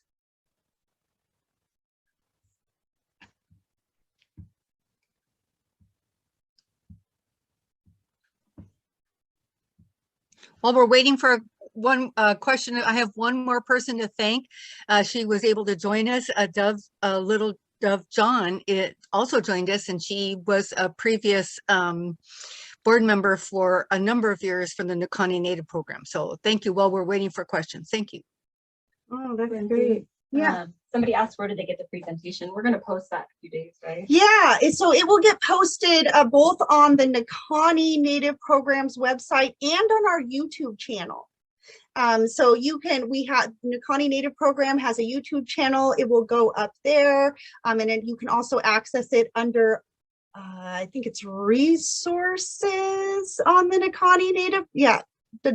Speaker 3: While we're waiting for one question, I have one more person to thank. She was able to join us. Little Dove John also joined us, and she was a previous board member for a number of years from the Nakani Native program. So thank you. While we're waiting for questions, thank you.
Speaker 1: Oh, that's great. Yeah.
Speaker 2: Somebody asked where did they get the presentation. We're going to post that in a few days, right?
Speaker 1: Yeah, so it will get posted both on the Nakani Native Programs website and on our YouTube channel. So we have Nakani Native Program has a YouTube channel. It will go up there, and then you can also access it under I think it's resources on the Nakani Native. Yeah.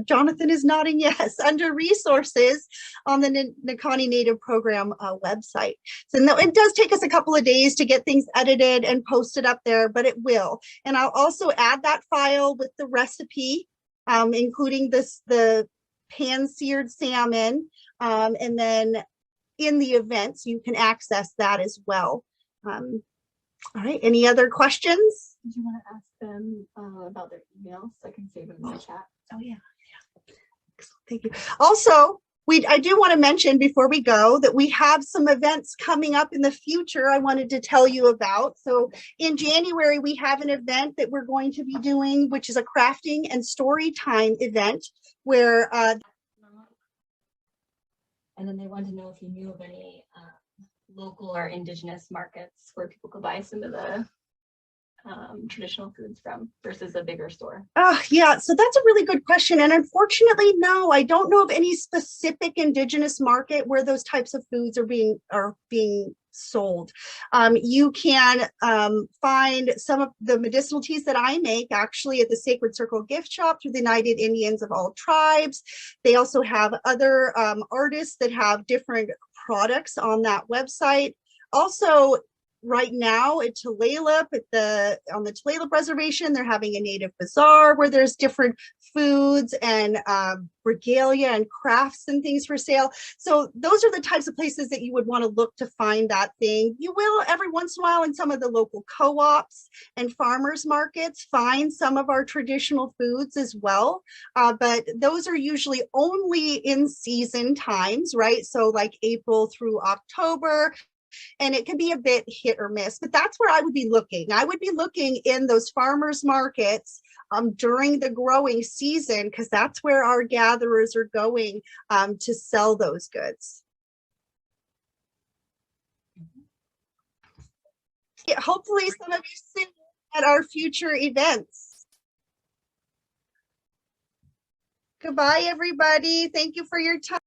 Speaker 1: Jonathan is nodding yes, under resources on the Nakani Native Program website. So no, it does take us a couple of days to get things edited and posted up there, but it will. And I'll also add that file with the recipe, including the pan-seared salmon, and then in the events, you can access that as well. All right, any other questions?
Speaker 2: Did you want to ask them about their emails so I can save them in the chat?
Speaker 1: Oh yeah. Thank you. Also, I do want to mention before we go that we have some events coming up in the future I wanted to tell you about. So in January, we have an event that we're going to be doing, which is a crafting and story time event where
Speaker 2: and then they wanted to know if you knew of any local or indigenous markets where people could buy some of the traditional foods from versus a bigger store?
Speaker 1: Oh, yeah, so that's a really good question. And unfortunately, no, I don't know of any specific indigenous market where those types of foods are being sold. You can find some of the medicinal teas that I make actually at the Sacred Circle gift shop through the United Indians of All Tribes. They also have other artists that have different products on that website. Also, right now at Tulalip, on the Tulalip Reservation, they're having a native bazaar where there's different foods and regalia and crafts and things for sale. So those are the types of places that you would want to look to find that thing. You will every once in a while in some of the local co-ops and farmers markets find some of our traditional foods as well. But those are usually only in season times, right? So like April through October. And it can be a bit hit or miss, but that's where I would be looking. I would be looking in those farmers markets during the growing season, because that's where our gatherers are going to sell those goods. Yeah, hopefully some of you see at our future events. Goodbye, everybody. Thank you for your time.